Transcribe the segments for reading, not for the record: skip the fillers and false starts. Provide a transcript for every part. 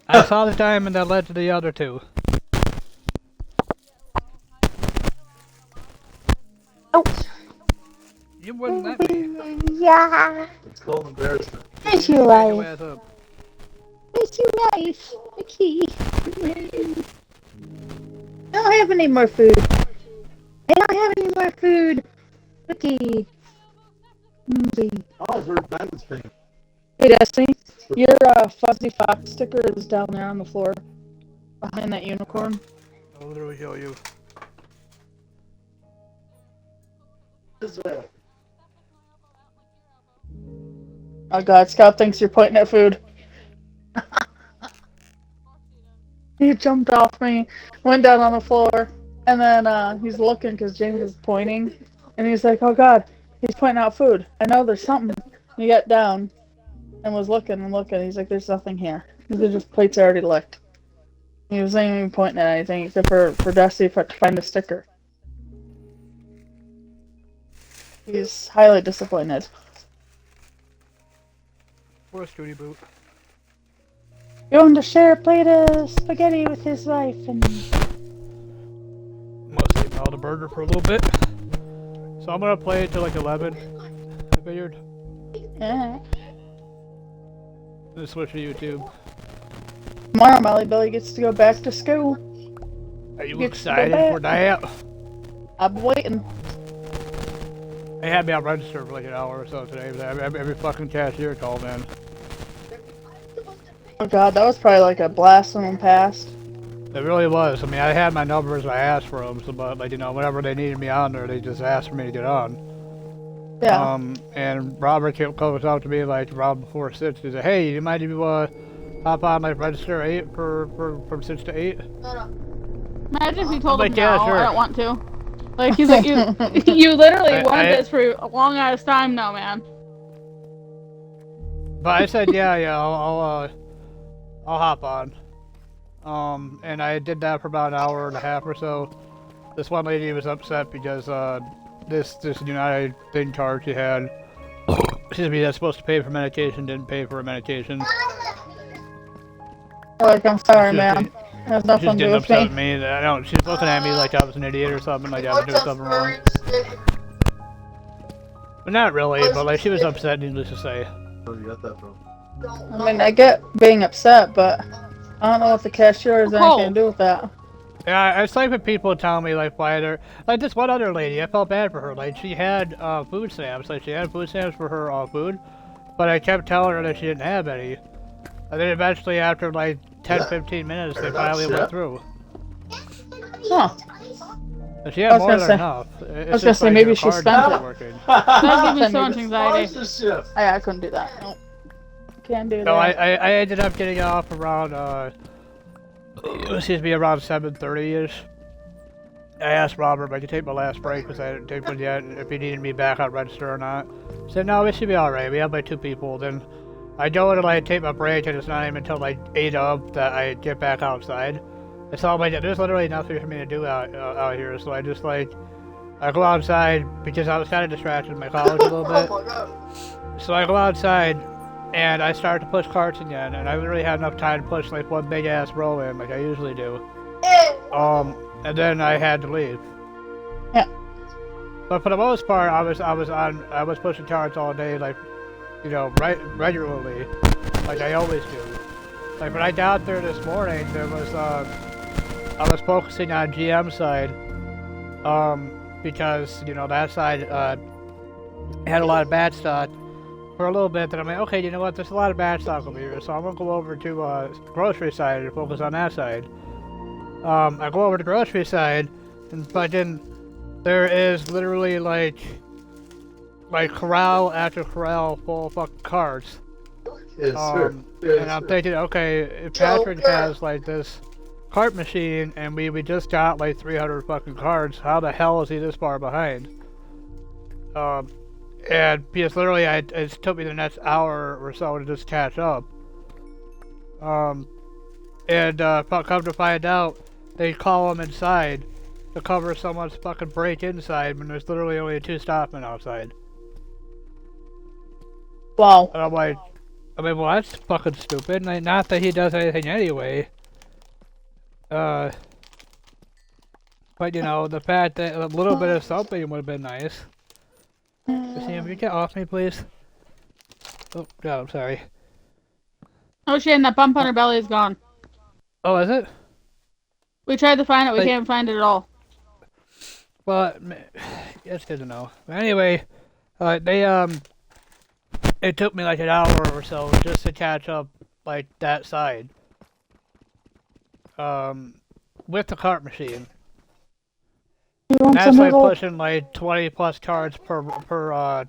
I saw the diamond that led to the other two. Oh. You wouldn't let me. Yeah. It's called embarrassment. Yes, You you back your life. ass up. Yes, you life. Okay. I don't have any more food. I don't have any more food. Okay. Okay. Oh, where's Diamond's thing? Hey, Destiny, your fuzzy fox sticker is down there on the floor, behind that unicorn. I'll literally show you. Oh god, Scout thinks you're pointing at food. He jumped off me, went down on the floor, and then he's looking because James is pointing, and he's like, oh god, he's pointing out food. I know there's something. He got down and was looking and looking. He's like, there's nothing here. These are just plates already licked. He wasn't even pointing at anything except for Dusty to find a sticker. He's highly disappointed. Poor Scooty Boot. Going to share a plate of spaghetti with his wife and... Mostly out the burger for a little bit. So I'm gonna play until like 11. I figured. Yeah. Then switch to YouTube. Tomorrow, Molly Billy gets to go back to school. Are you Gets to go excited back. for that? I'm waiting. They had me on register for like an hour or so today, but every fucking cashier called in. Oh god, that was probably like a blast when it passed. It really was. I mean, I had my numbers, I asked for them, so, but like, you know, whenever they needed me on there, they just asked for me to get on. Yeah. And Robert comes up to me like around before 6. He said, "Hey, you mind if you hop on like register 8 from 6 to 8?" Imagine if you told him no, yeah, sure. I don't want to. Like, he's like, you literally wanted this for a long ass time now, man. But I said, yeah, I'll hop on. And I did that for about an hour and a half or so. This one lady was upset because this United thing card she had, excuse me, that's supposed to pay for medication, didn't pay for a medication. Like, I'm sorry, man. Has She nothing just to do didn't with me. upset me. I don't. She's looking at me like I was an idiot or something, like I was doing something wrong. But not really. But like she was upset, needless to say. Where you got that from? I mean, I get being upset, but I don't know what the cashier has anything to do with that. Yeah, it's like when people tell me like why they're like this one other lady. I felt bad for her. Like she had food stamps. Like she had food stamps for her food, but I kept telling her that she didn't have any. And then eventually, after like 10-15 minutes, they finally went through. Huh. And she had more than enough. I was gonna say maybe she spent it. That gives me so much anxiety. I couldn't do that. Nope. Can't do that. No, I ended up getting off around excuse me, around 7:30ish. I asked Robert if I could take my last break because I didn't take one yet, if he needed me back on register or not. He said, no, it should be alright. We have like 2 people. Then I go to like take my break, and it's not even until like 8 up that I get back outside. And so like, there's literally nothing for me to do out here. So I just like, I go outside because I was kind of distracted in my college a little bit. So I go outside and I start to push carts again, and I literally had enough time to push like one big ass row in like I usually do. And then I had to leave. Yeah. But for the most part, I was pushing carts all day, like, you know, regularly, like I always do. Like when I got there this morning, there was I was focusing on GM side, because you know that side had a lot of bad stock for a little bit. Then I'm like, okay, you know what? There's a lot of bad stock over here, so I'm gonna go over to grocery side and focus on that side. I go over to grocery side, and fucking there is literally like corral after corral full of fucking carts. Yes, sir. Yes, and I'm thinking, okay, if Patrick has like this cart machine, and we just got like 300 fucking carts, how the hell is he this far behind? And because literally it took me the next hour or so to just catch up. Come to find out, they call him inside to cover someone's fucking break inside when there's literally only 2 stockmen outside. Wow. And I'm like, I mean, well, that's fucking stupid. Like, not that he does anything anyway. But you know, the fact that a little bit of something would have been nice. Sam, you get off me, please? Oh, God, I'm sorry. Oh, Shane, that bump on her belly is gone. Oh, is it? We tried to find it. We Like- can't find it at all. Well, it's good to know. But anyway, it took me like an hour or so just to catch up, like, that side. With the cart machine. You And want that's some like noodle? pushing like 20 plus cards per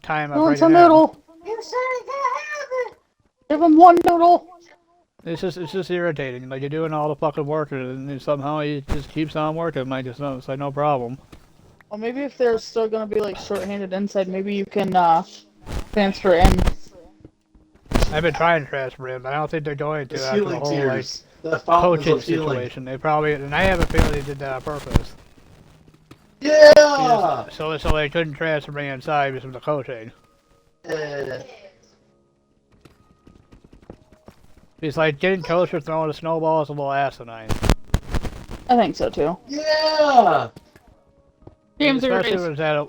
time. You want some noodle? You said I can't have it. Give him one noodle. It's just irritating. Like, you're doing all the fucking work and then somehow he just keeps on working. Like, it's like no problem. Well, maybe if they're still gonna be like short-handed inside, maybe you can transfer in. I've been trying to transfer him, but I don't think they're going to It's after the healing whole tears. That fountain coaching is healing. situation. They probably, and I have a feeling they did that on purpose. Yeah! So they couldn't transfer me inside because of the coaching. Yeah. It's like getting coached or throwing a snowball is a little asinine. I think so too. Yeah! James Especially agrees. when it's at a,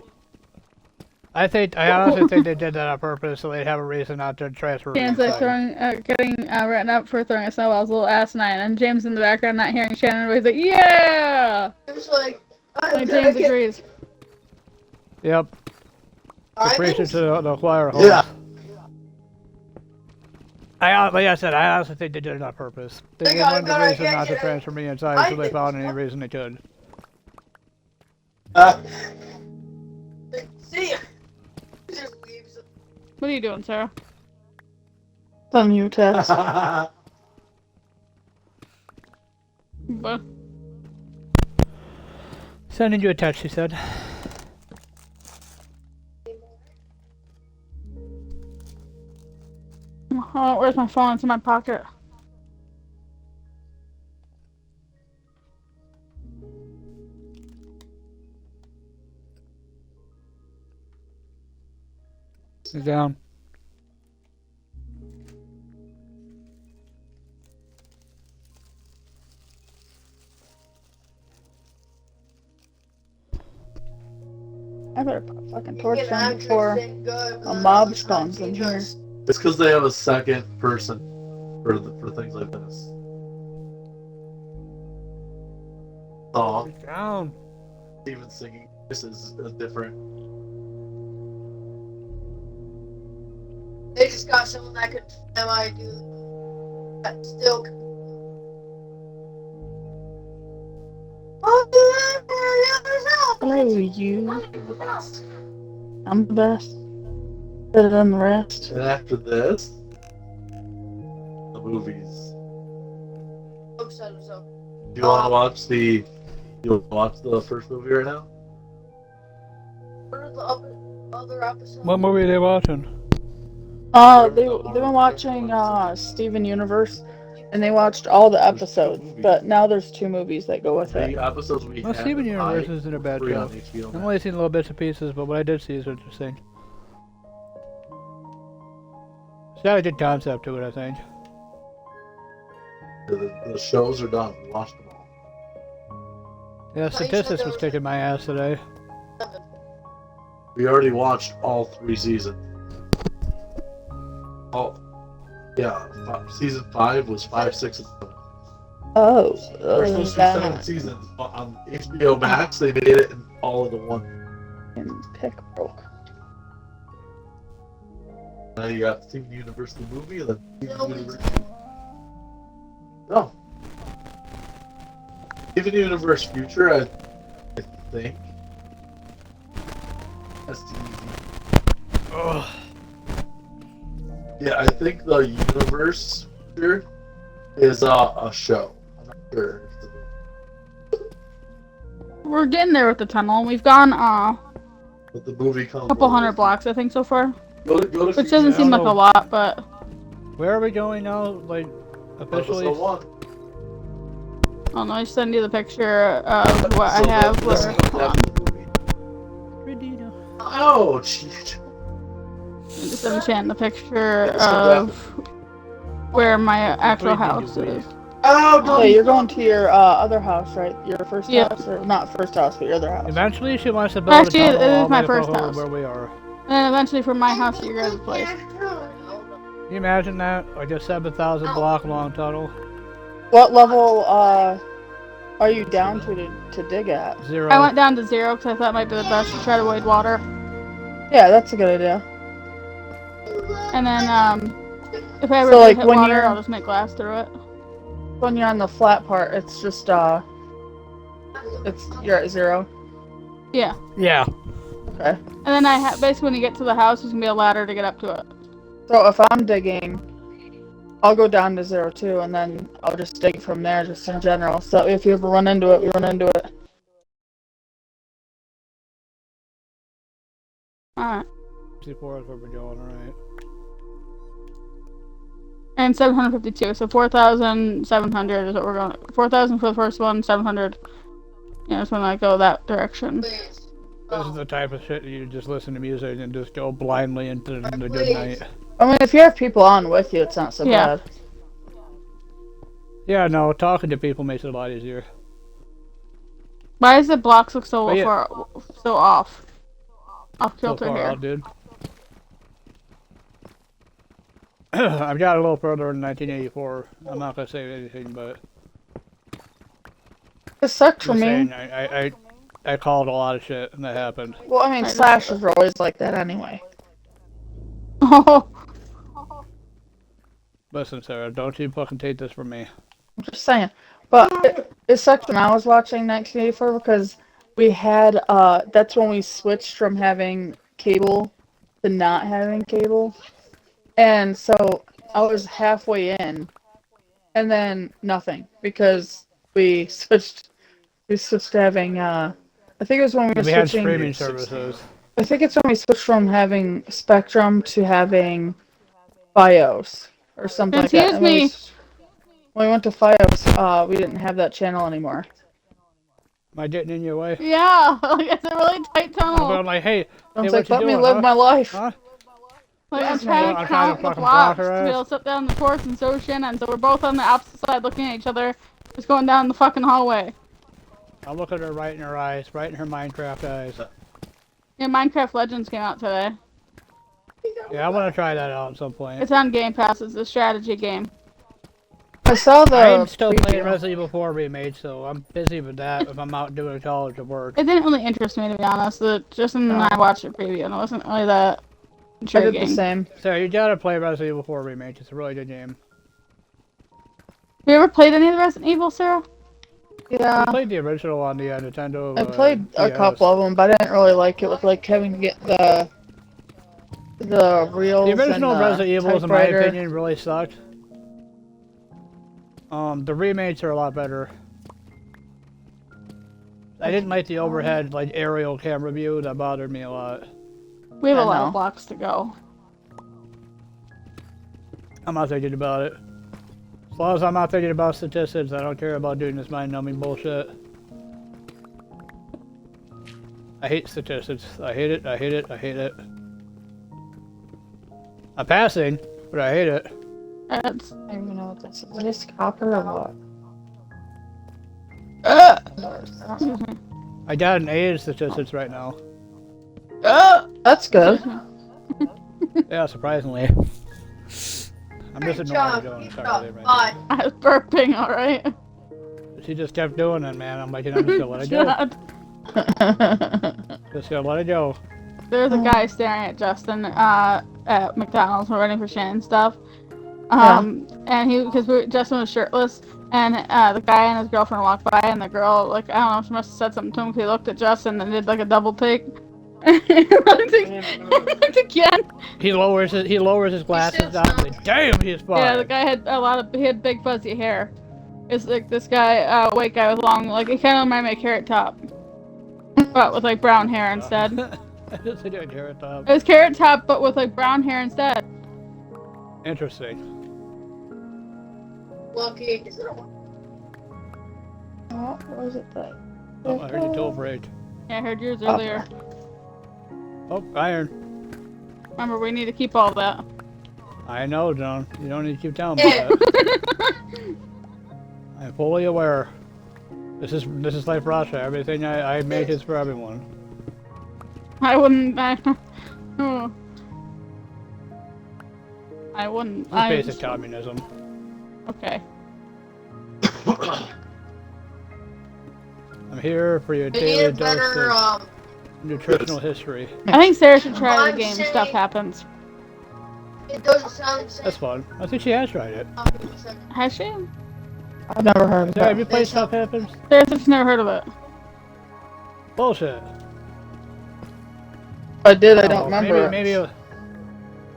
I honestly think they did that on purpose so they'd have a reason not to transfer me James like inside. getting written up for throwing a snowball is a little asinine, and James in the background not hearing Shannon, but he's like, yeah! It was like, Like James agrees. Yep. I Preaching didn't- to the choir. Yeah! Like I said, I honestly think they did it on purpose. They They gave got one it, got the it, reason yeah, not to yeah. transfer me inside, I so they think found it's any fun. reason they could. See, he just leaves. What are you doing, Sarah? Some you test. What? Sending you a text, she said. Oh, where's my phone? It's in my pocket. Sit down. I better put a fucking torch on before a mob spawns in here. It's because they have a second person for things like this. Song, Sit down. even singing. This is different. They just got someone that could do that still. Hello, you. I'm the best. Better than the rest. And after this, the movies. Do you want to watch the? You want to watch the first movie right now? What are the other episodes? What movie are they watching? They've been watching Steven Universe, and they watched all the episodes, but now there's 2 movies that go with it. The episodes we Well, have. Steven in Universe mind, isn't a bad free show. on HBO I've Max. only seen little bits and pieces, but what I did see is interesting. It's got a good concept to it, I think. The shows are done. We watched them all. Yeah, Statistics was kicking my ass today. We already watched all 3 seasons. Season 5 was 5, 6, and 7. Oh, There's supposed to be 7 seasons on HBO Max. They made it in all into one. pick broke. Now you got Steven Universe the movie, and then Steven Universe. No. Steven Universe Future, I think. That's easy. Ugh. Yeah, I think the universe here is a show. I'm not sure. We're getting there with the tunnel. We've gone But the movie comes. a couple hundred blocks, I think, so far. Go to Which doesn't seem like a lot, but Where are we going now? Like, officially? Episode 1. oh no, I send you the picture of what I have. This Where, comes after the movie. Oh, jeez. just enchant the picture This comes of where my actual Please need house to is. Oh, Hey, you're going to your other house, right? Your first Yeah. house, or not first house, but your other house. Eventually, she wants to build Actually, a it tunnel all is the way my to first fuck over house. where we are. And then eventually from my house to your guys' place. Can you imagine that? Like a 7,000 block long tunnel? What level are you down to dig at? 0. I went down to 0 because I thought it might be the best to try to avoid water. Yeah, that's a good idea. And then, if I ever So, do like, hit when water, you're- I'll just make glass through it. When you're on the flat part, it's just you're at 0. Yeah. Yeah. Okay. And then basically when you get to the house, there's gonna be a ladder to get up to it. So if I'm digging, I'll go down to 0 too, and then I'll just dig from there, just in general. So if you ever run into it, we run into it. Alright. 64 is where we're going, alright. And 752, so 4,700 is what we're going. 4,000 for the first one, 700. Yeah, just when I go that direction. This is the type of shit that you just listen to music and just go blindly into the good night. I mean, if you have people on with you, it's not so Yeah. bad. Yeah, no, talking to people makes it a lot easier. Why does the blocks look so But yeah. so off? Off So kilter far here. out, dude. I've got a little further in 1984. I'm not gonna say anything, but It sucked for just me. saying, I called a lot of shit and that happened. Well, I mean, slashes are always like that anyway. Oh, Listen, Sarah, don't you fucking take this from me. I'm just saying. But it sucked when I was watching 1984 because we had, that's when we switched from having cable to not having cable. And so I was halfway in, and then nothing because we switched to having, I think it was when we were We had switching. streaming services. I think it's when we switched from having Spectrum to having FiOS or something like that. Excuse And when me. we went to FiOS, we didn't have that channel anymore. Am I getting in your way? yeah, like it's a really tight I'm tunnel. going like, hey, I was hey, like, what let you me doing, live huh? my life. Huh? Like I'm Please, trying mate. to I'm trying to count the fucking block blocks her to be ass. able to sit down the porch, and so is Shannon. So we're both on the opposite side, looking at each other, just going down the fucking hallway. I'll look at her right in her eyes, right in her Minecraft eyes. Yeah, Minecraft Legends came out today. Yeah, I want to try that out at some point. It's on Game Pass. It's a strategy game. I saw the. I'm still playing preview. Resident Evil 4 remake, so I'm busy with that if I'm out doing college or work. It didn't really interest me, to be honest. Justin and I watched the preview, and it wasn't really that I did the intriguing. same. So you gotta play Resident Evil 4 remake. It's a really good game. Have you ever played any of the Resident Evil, Sarah? Yeah. I played the original on the Nintendo. I played a DS. couple of them, but I didn't really like it with like having to get the reels. The original and the Resident Evils, in my typewriter. opinion, really sucked. The remakes are a lot better. I didn't like the overhead, like aerial camera view. That bothered me a lot. We have I a lot know. of blocks to go. I'm not thinking about it. As long as I'm not thinking about statistics, I don't care about doing this mind-numbing bullshit. I hate statistics. I hate it. I hate it. I hate it. I'm passing, but I hate it. I don't even know what this is. Is this copper or what? Excuse me. I got an A in statistics right now. That's good. Yeah, surprisingly. I'm just ignoring Joe entirely right now. I was burping, alright? She just kept doing it, man. I'm like, I'm just gonna let it go. Just gonna let it go. There's a guy staring at Justin at McDonald's. We're waiting for Shannon stuff. And Justin was shirtless, and the guy and his girlfriend walked by, and the girl, like, I don't know, she must have said something to him because he looked at Justin and did like a double take. looked again. He lowers his glasses down. Like, damn, he's fine. Yeah, the guy had he had big fuzzy hair. It's like this guy, white guy with long, like, it kind of reminded me of Carrot Top, but with like brown hair instead. I just said a Carrot Top. It was Carrot Top, but with like brown hair instead. Interesting. Lucky. What was it that? Oh, I heard you toe break. Yeah, I heard yours earlier. Oh, iron. Remember, we need to keep all that. I know, John. You don't need to keep telling me that. I'm fully aware. This is like Russia. Everything I make is for everyone. I wouldn't. I wouldn't. It's I basic just- communism. Okay. I'm here for your They daily need a dose better, of nutritional history. I think Sarah should try the I'm game. saying- Stuff happens. it doesn't sound the same. That's fun. I think she has tried it. Has she? I've never heard of Sarah, have you that. played Stuff Happens? Sarah's never heard of it. Bullshit. If I did, I Oh, don't remember. Maybe.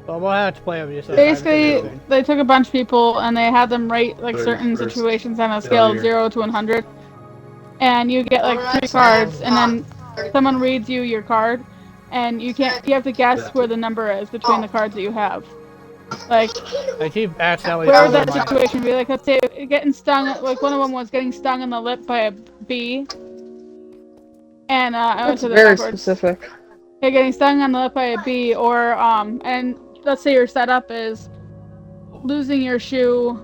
Well, we'll have to play it with you sometime. Basically, they took a bunch of people and they had them rate like certain First situations on a scale of failure. 0 to 100, and you get like 3 cards, and then someone reads you your card, and you have to guess where the number is between the cards that you have. Like I keep accidentally where would filling that my- situation be? Like let's say getting stung. Like one of them was getting stung in the lip by a bee, and I went That's to the very backwards. specific. Yeah, getting stung on the lip by a bee, or and let's say your setup is losing your shoe,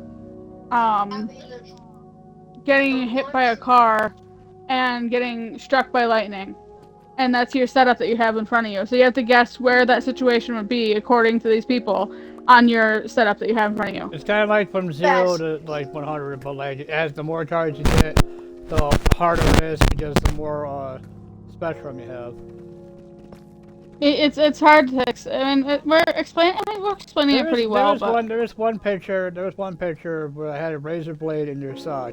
getting hit by a car, and getting struck by lightning. And that's your setup that you have in front of you. So you have to guess where that situation would be according to these people on your setup that you have in front of you. It's kind of like from 0 to like 100, but like as the more cards you get, the harder it is because the more spectrum you have. It's hard to. I mean, we're explaining it pretty well, but There was one picture where I had a razor blade in your sock.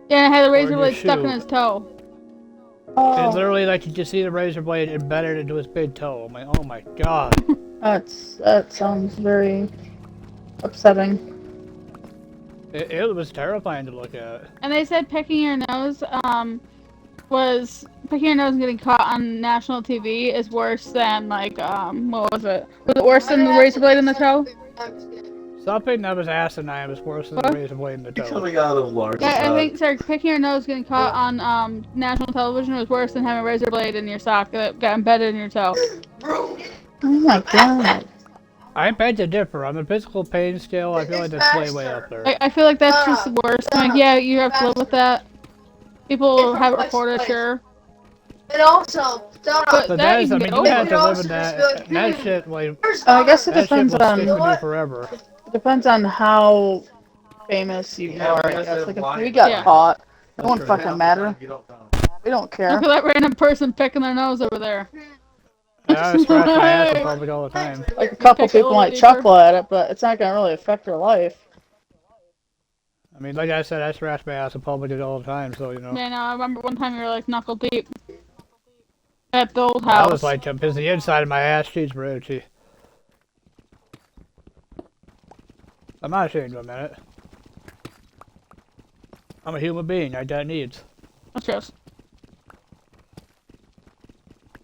yeah, it had a razor your blade stuck in shoe. his toe. And literally, like, you just see the razor blade embedded into his big toe. I'm like, oh my god. That sounds very upsetting. It was terrifying to look at. And they said picking your nose, was picking your nose and getting caught on national TV is worse than like what was it? Was it worse than the razor blade in the toe? Something that was asinine was worse than the What? razor blade in the toe. Coming out of large. Yeah, I think sorry, picking your nose getting caught on national television was worse than having a razor blade in your sock that got embedded in your toe. Oh my god. I beg to differ. On the physical pain scale, I feel like that's way up there. I feel like that's just worse. I'm like, yeah, you have to live with that. People have it reported, sure. And also, But But that that is, you I can mean, get you over. have to live with that. That shit, like, I guess it that shit depends will stick with on you forever. how famous you Yeah, are. we I have guess. to Like lie. if we got Yeah. caught, it That's won't right. fucking matter. You don't know. We don't care. Look at that random person picking their nose over there. I scratch my ass in public all the time. Like a couple pick it a people little might deeper. chuckle at it, but it's not gonna really affect their life. I mean, like I said, I scratch my ass in public all the time, so, you know. Yeah, no, I remember one time you were like knuckle deep at the old I house. was like, because the inside of my ass cheeks were itchy. I'm not ashamed of a minute. I'm a human being. I got needs. That's gross.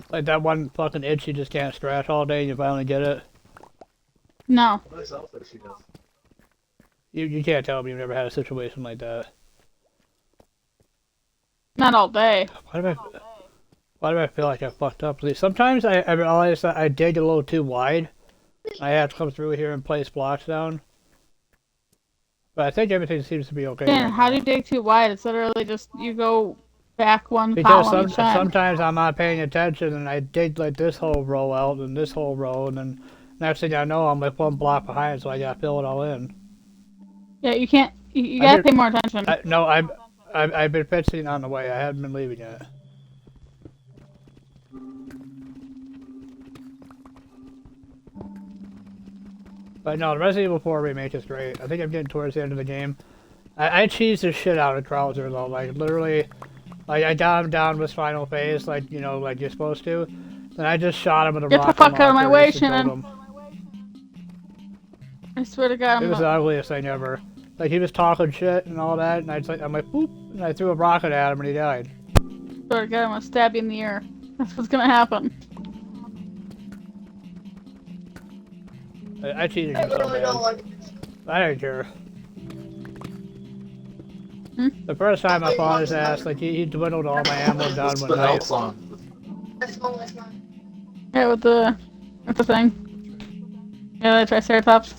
Like that one fucking itch you just can't scratch all day and you finally get it. No. Nice outfit she does. You can't tell me you've never had a situation like that. Not all day. Why do I feel like I fucked up? Sometimes I realize that I dig a little too wide. I have to come through here and place blocks down. But I think everything seems to be okay. Dan, right how now. do you dig too wide? It's literally just you go back one Because column each time. sometimes I'm not paying attention and I dig like this whole row out and this whole row and then next thing I know I'm like one block behind, so I gotta fill it all in. Yeah, you can't. You I gotta did- pay more attention. No, I've been fixing on the way. I haven't been leaving yet. But no, the Resident Evil 4 remake is great. I think I'm getting towards the end of the game. I cheesed the shit out of Krauser though, like literally, like I got him down with final phase, like you know, like you're supposed to. Then I just shot him with a Get the rocket fuck out of my launcher way, just to kill Shannon. him. I swear to God, It I'm was the not. ugliest thing ever. Like he was talking shit and all that, and I'm like boop, and I threw a rocket at him and he died. Swear to God, I'm gonna stab you in the ear. That's what's gonna happen. I cheated I him so really don't bad. like it. I don't care. Hmm? The first time I fought his ass, like he dwindled all my ammo down It's one the night. out song. That's always mine. Yeah, with the thing. Yeah, the Triceratops.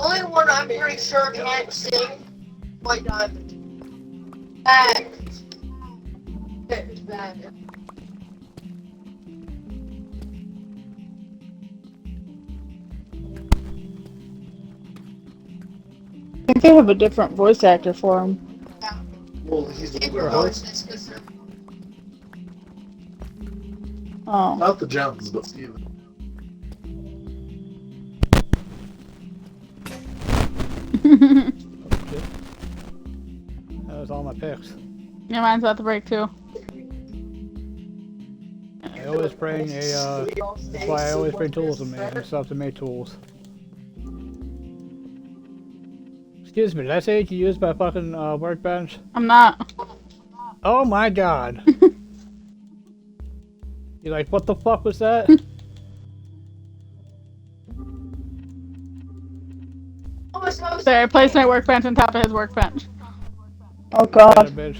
Only one I'm pretty sure can't sing, White Diamond. Bad. It's bad. I think they have a different voice actor for him. Well, he's the Deeper one. voices, 'cause they're Oh. Not the Joneses, but Steven. That was all my picks. Yeah, mine's about to break too. I always bring a, that's why I always bring tools with me, and stuff to make tools. Excuse me, did I say you can use my fucking workbench? I'm not. Oh my god. You're like, what the fuck was that? There, I placed my workbench on top of his workbench. Oh That god. bitch.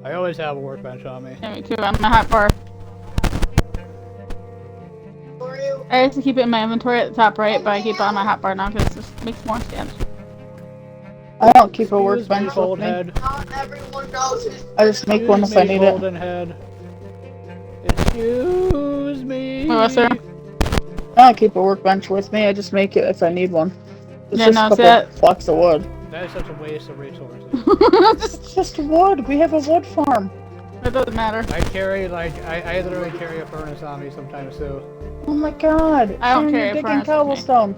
I always have a workbench on me. Yeah, me too, on my hot bar. I used to keep it in my inventory at the top right, but I keep it on my hot bar now because it just makes more sense. I don't keep a Excuse me, workbench with bald me. head. not everyone knows who's I just make one if I need it. Golden head. Excuse me. Wait, what's there? I don't keep a workbench with me, I just make it if I need one. It's Yeah, just no, a see couple blocks of wood. That is such a waste of resources. It's just wood. We have a wood farm. It doesn't matter. I carry, like, I literally carry a furnace on me sometimes too. Oh my god. I don't Sharon, carry you're a digging furnace with me. cobblestone.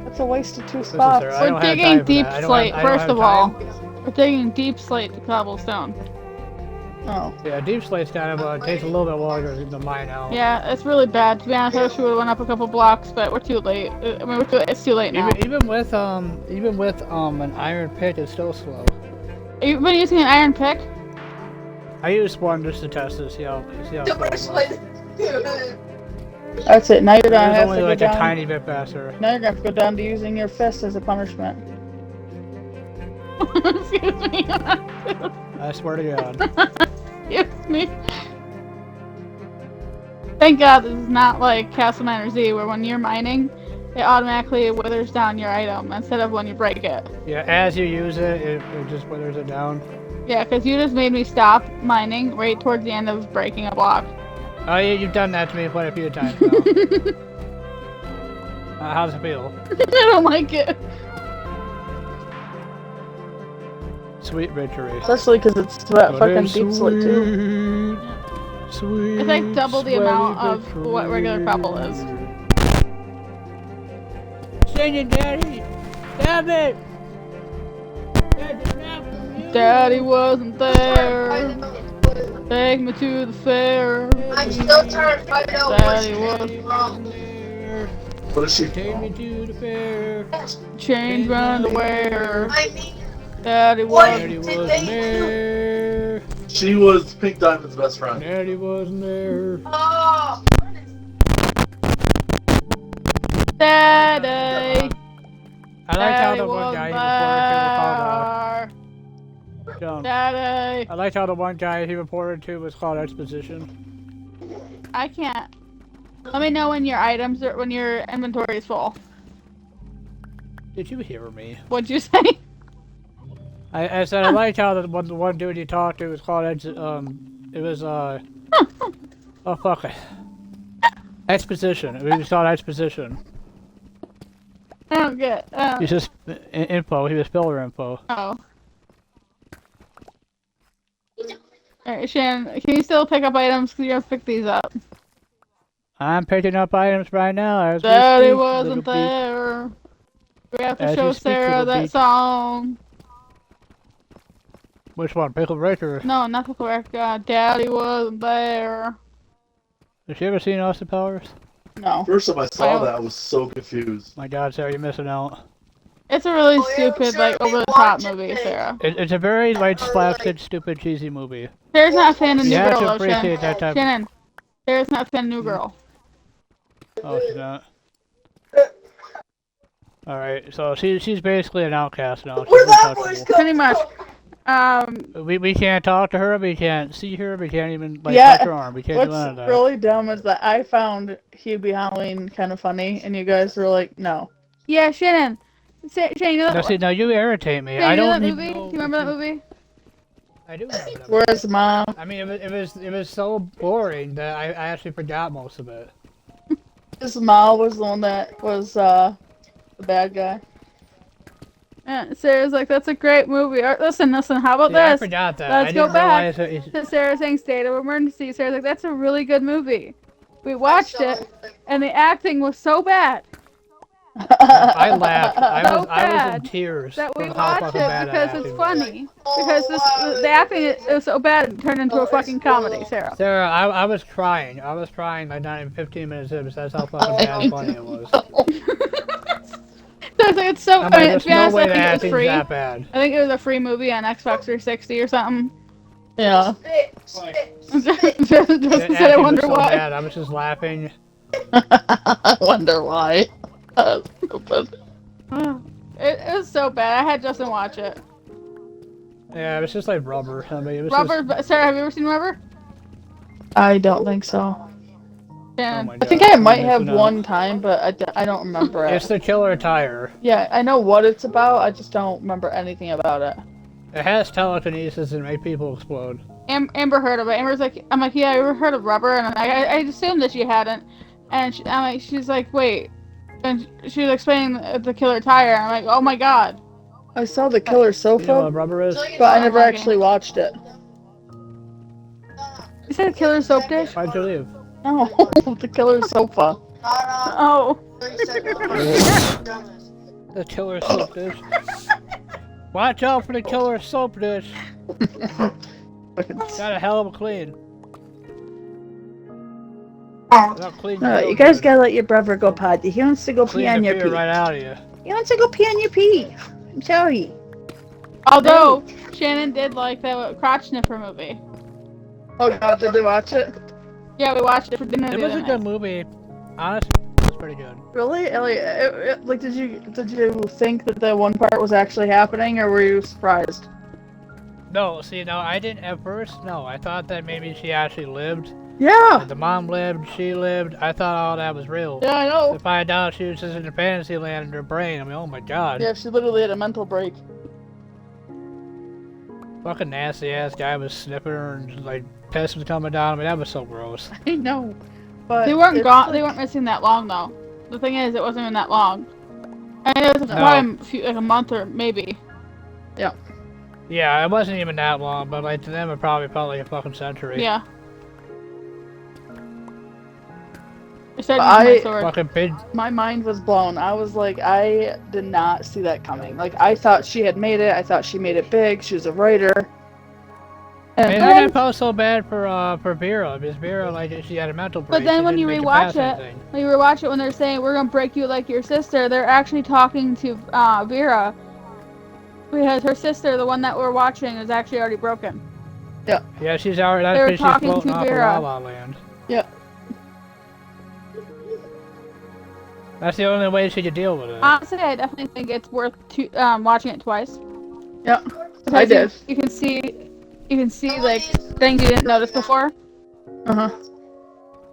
That's a waste of 2 Listen, spots. sir, I We're don't have digging time for deep that. I don't slate, have- I don't first have of all. time. We're digging deep slate to cobblestone. Oh. Yeah, deep slate's kind of, takes a little bit longer to mine out. Yeah, it's really bad. To be honest, I wish we would've went up a couple blocks, but we're too late. I mean, it's too late now. Even with an iron pick, it's still slow. You've been using an iron pick? I used one just to test it, see how slow it was. That's it. Now you're It gonna was have to only go like a down. tiny bit faster. Now you're gonna have to go down to using your fist as a punishment. Excuse me. I swear to God. Excuse me. Thank God this is not like Castle Miner Z, where when you're mining, it automatically withers down your item instead of when you break it. Yeah, as you use it, it just withers it down. Yeah, because you just made me stop mining right towards the end of breaking a block. Oh yeah, you've done that to me quite a few times now. How's it feel? I don't like it. Sweet victory. Especially because it's that fucking deep slate too. Sweet, It's like double the amount of victory. what regular cobble is. Sing it, Daddy! Stop it! Daddy wasn't there. Take me to the fair. I'm still trying to find out Daddy what's was wrong. What is she? Take me to the fair. change my underwear. I mean, Daddy What? was. Daddy Did wasn't they- there. She was Pink Diamond's best friend. Daddy wasn't there. oh, Daddy. I like how Daddy the one wasn't guy he reported there. to was called, John. Daddy. I like how the one guy he reported to was called Exposition. I can't. Let me know when your items are, when your inventory is full. Did you hear me? What'd you say? I said I liked how the one dude you talked to was called oh fuck it. Exposition. He was called Exposition. I don't get. He's just info. He was filler info. Oh. Alright, Shannon, can you still pick up items? Cause you're gonna pick these up. I'm picking up items right now. As we Daddy speak, wasn't little beat. there. We have to As show you speak, Sarah little that beat. song. Which one? Pickle Rick or? No, not the correct guy. Daddy wasn't there. Has she ever seen Austin Powers? No. First time I saw Wow. that, I was so confused. My God, Sarah, you're missing out. It's a really Oh, yeah, I'm stupid, sure like, they over the top watch it, movie, they- Sarah. It's a very like slapstick, stupid, cheesy movie. Sarah's not a fan of You New have Girl, to though, appreciate Shannon. that type. Shannon. Sarah's not a fan of New Girl. Oh, she's not. All right, so she's basically an outcast now. She's where'd that untouchable. voice come Pretty much. We can't talk to her. We can't see her. We can't even like Yeah, touch her arm. We can't do none of what's that. really dumb is that I found Hubie Halloween kind of funny, and you guys were like, no. Yeah, Shannon. Shannon, you know No, that, see, now you irritate me. Shannon, I you know don't that even movie? know. Do you remember that movie? I do remember that. movie. Where's Mom? I mean, it was so boring that I actually forgot most of it. His mom was the one that was the bad guy. And Sarah's like, that's a great movie. Or, listen, how about Yeah, I this? forgot that. Let's I go didn't back realize it. to Sarah saying state of emergency. Sarah's like, that's a really good movie. We watched it, and the acting was so bad I laughed. I So was in bad tears that we from how watched fucking it bad because that it's acting was. funny. Because the acting is so bad it turned into a fucking comedy, Sarah. Sarah, I was crying. I was crying like not even 15 minutes in because that's how fucking bad and funny it was. So it's so. I'm I like, mean, there's to be no honest, way I the think it was acting's free. that bad. I think it was a free movie on Xbox 360 or something. Yeah. Just The said, I acting wonder was so why. bad. I was just laughing. I wonder why. Stupid. It was so bad. I had Justin watch it. Yeah, it was just like rubber. I mean, it was Rubber. just. Sarah, have you ever seen Rubber? I don't think so. Oh Yeah. my God, I think I might I'm have missing out. one time, but I don't remember It's it. the killer tire. Yeah, I know what it's about. I just don't remember anything about it. It has telekinesis and make people explode. Amber heard of it. Amber's like, I'm like, yeah, I ever heard of Rubber? And I assumed that she hadn't. And I'm like, she's like, wait. And she was explaining the killer tire. I'm like, oh my God. I saw the killer You know sofa, what rubber is? but I never actually watched it. You said killer soap dish? Why'd you leave? No, the killer sofa. Oh. The killer soap dish. Watch out for the killer soap dish. Got a hell of a clean. Not clean. You guys gotta let your brother go potty. He wants to go pee clean on the your fear pee. right out of you. He wants to go pee on your pee. I'm sorry. Although, Shannon did like the crotch sniffer movie. Oh God, did they watch it? Yeah, we watched it for dinner It the was other a good night. movie. Honestly, it was pretty good. Really? Like, did you think that the one part was actually happening, or were you surprised? No, see, no, I didn't at first. No, I thought that maybe she actually lived. Yeah. Like, the mom lived, she lived. I thought all that was real. Yeah, I know. To find out she was just in a fantasy land in her brain. I mean, oh my God. Yeah, she literally had a mental break. Fucking nasty ass guy was sniffing her and like piss was coming down. I mean, that was so gross. I know. But They weren't it's gone. like- They weren't missing that long though. The thing is, it wasn't even that long. And it was No. probably like a month or maybe. Yeah, it wasn't even that long, but like to them it probably felt like a fucking century. Yeah. I started I- using my sword. Fucking big. My mind was blown. I was like, I did not see that coming. Like, I thought she had made it. I thought she made it big. She was a writer. And Man, then, I felt so bad for Vera because Vera like she had a mental break. But then she when you didn't make rewatch past it, anything. when you rewatch it, when they're saying we're gonna break you like your sister, they're actually talking to Vera, because her sister, the one that we're watching, is actually already broken. Yeah, she's already. They were That's because she's talking floating to off of Vera. La La Land. Yeah. That's the only way she could deal with it. Honestly, I definitely think it's worth watching it twice. yeah, Because I did. You can see like things you didn't notice before. Uh-huh.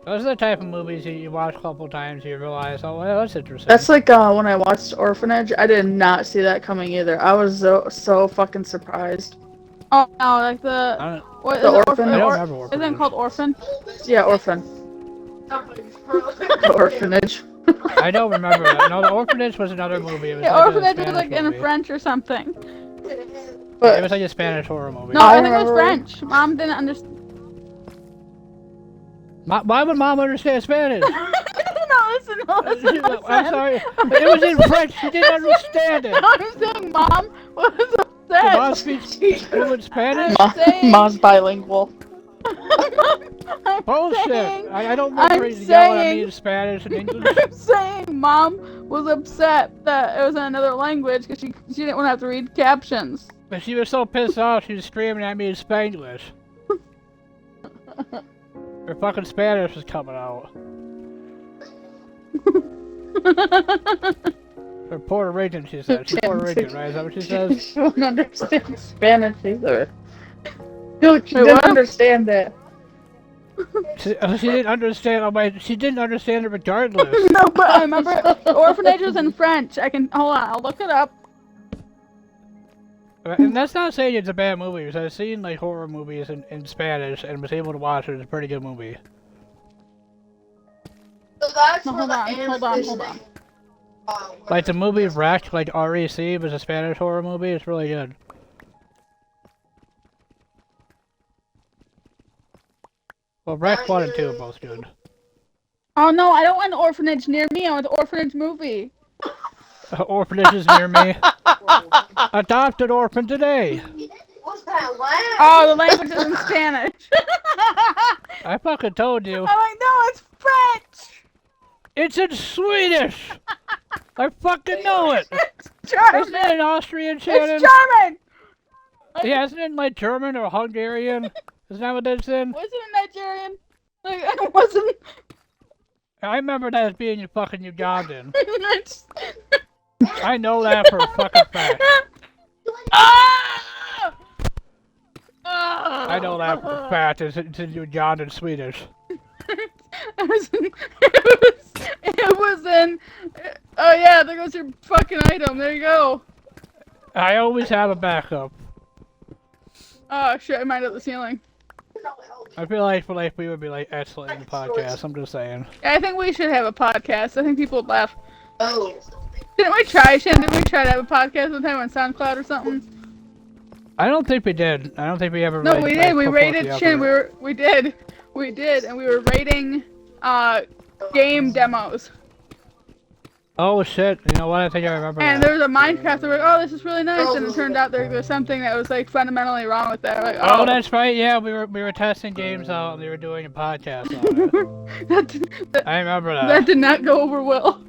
Those are the type of movies you watch a couple times and you realize, oh, well, that's interesting. That's like when I watched Orphanage. I did not see that coming either. I was so fucking surprised. Oh no, like the I don't, what The is it, Orphan? I don't Or- remember Isn't it Orphanage. called Orphan? Yeah, Orphan. The Orphanage. I don't remember that. No, The Orphanage was another movie. It was Yeah, like Orphanage a was like Spanish in movie. French or something. It But was like a Spanish horror movie. No, I I think it was remember- French. Mom didn't understand. Why would Mom understand Spanish? No, listen. I'm sorry. It was in French. She didn't understand it. I'm saying Mom was Did Mom upset. speak fluent Spanish? saying- Mom's bilingual. I'm Bullshit. saying- I don't remember I'm yelling at me saying- in Spanish and English. I'm saying Mom was upset that it was in another language because she didn't want to have to read captions. But she was so pissed off, she was screaming at me in Spanglish. Her fucking Spanish was coming out. Or Puerto Rican, she said. She's Puerto Rican, right? Is that what she says? She don't understand Spanish either. No, she Wait, didn't what? understand it. She didn't understand. She didn't understand it regardless. No, but I remember the orphanage was in French. Hold on, I'll look it up. And that's not saying it's a bad movie, because I've seen like horror movies in Spanish and was able to watch it. It's a pretty good movie. So that's No, where hold the on, ants hold on, is hold thing. on. Like the movie Wreck, like REC, was a Spanish horror movie. It's really good. Well, Wreck 1 and 2 are both good. Oh no, I don't want an orphanage near me. I want the orphanage movie. Orphanages near me. Adopted orphan today. What's that laugh? Oh, the language is in Spanish. I fucking told you. I'm like, no, it's French. It's in Swedish. I fucking know it. It's German. Isn't it in Austrian, Shannon? It's German. Yeah, isn't it like German or Hungarian? Isn't that what it's in? Wasn't it Nigerian? Like, it wasn't. I remember that as being fucking Ugandan. It's- I know that for a fucking fact. Ah! Ah! I know that for a fact. It's in Ugandan Swedish. It was in. Oh yeah, there goes your fucking item. There you go. I always have a backup. Oh shit! I might up the ceiling. I feel like we would be like excellent in the podcast. I'm just saying. Yeah, I think we should have a podcast. I think people would laugh. Oh. Didn't we try, Shannon? Didn't we try to have a podcast one time on SoundCloud or something? I don't think we did. I don't think we ever. No, really, we like, did. We put rated the Shannon. effort. We did, and we were rating game demos. Oh shit! You know what? I think I remember And that. there was a Minecraft. They were like, oh, this is really nice, and it turned out there was something that was like fundamentally wrong with that. Like, Oh, that's right. Yeah, we were testing games out, and we were doing a podcast on it. I remember that that. did not go over well.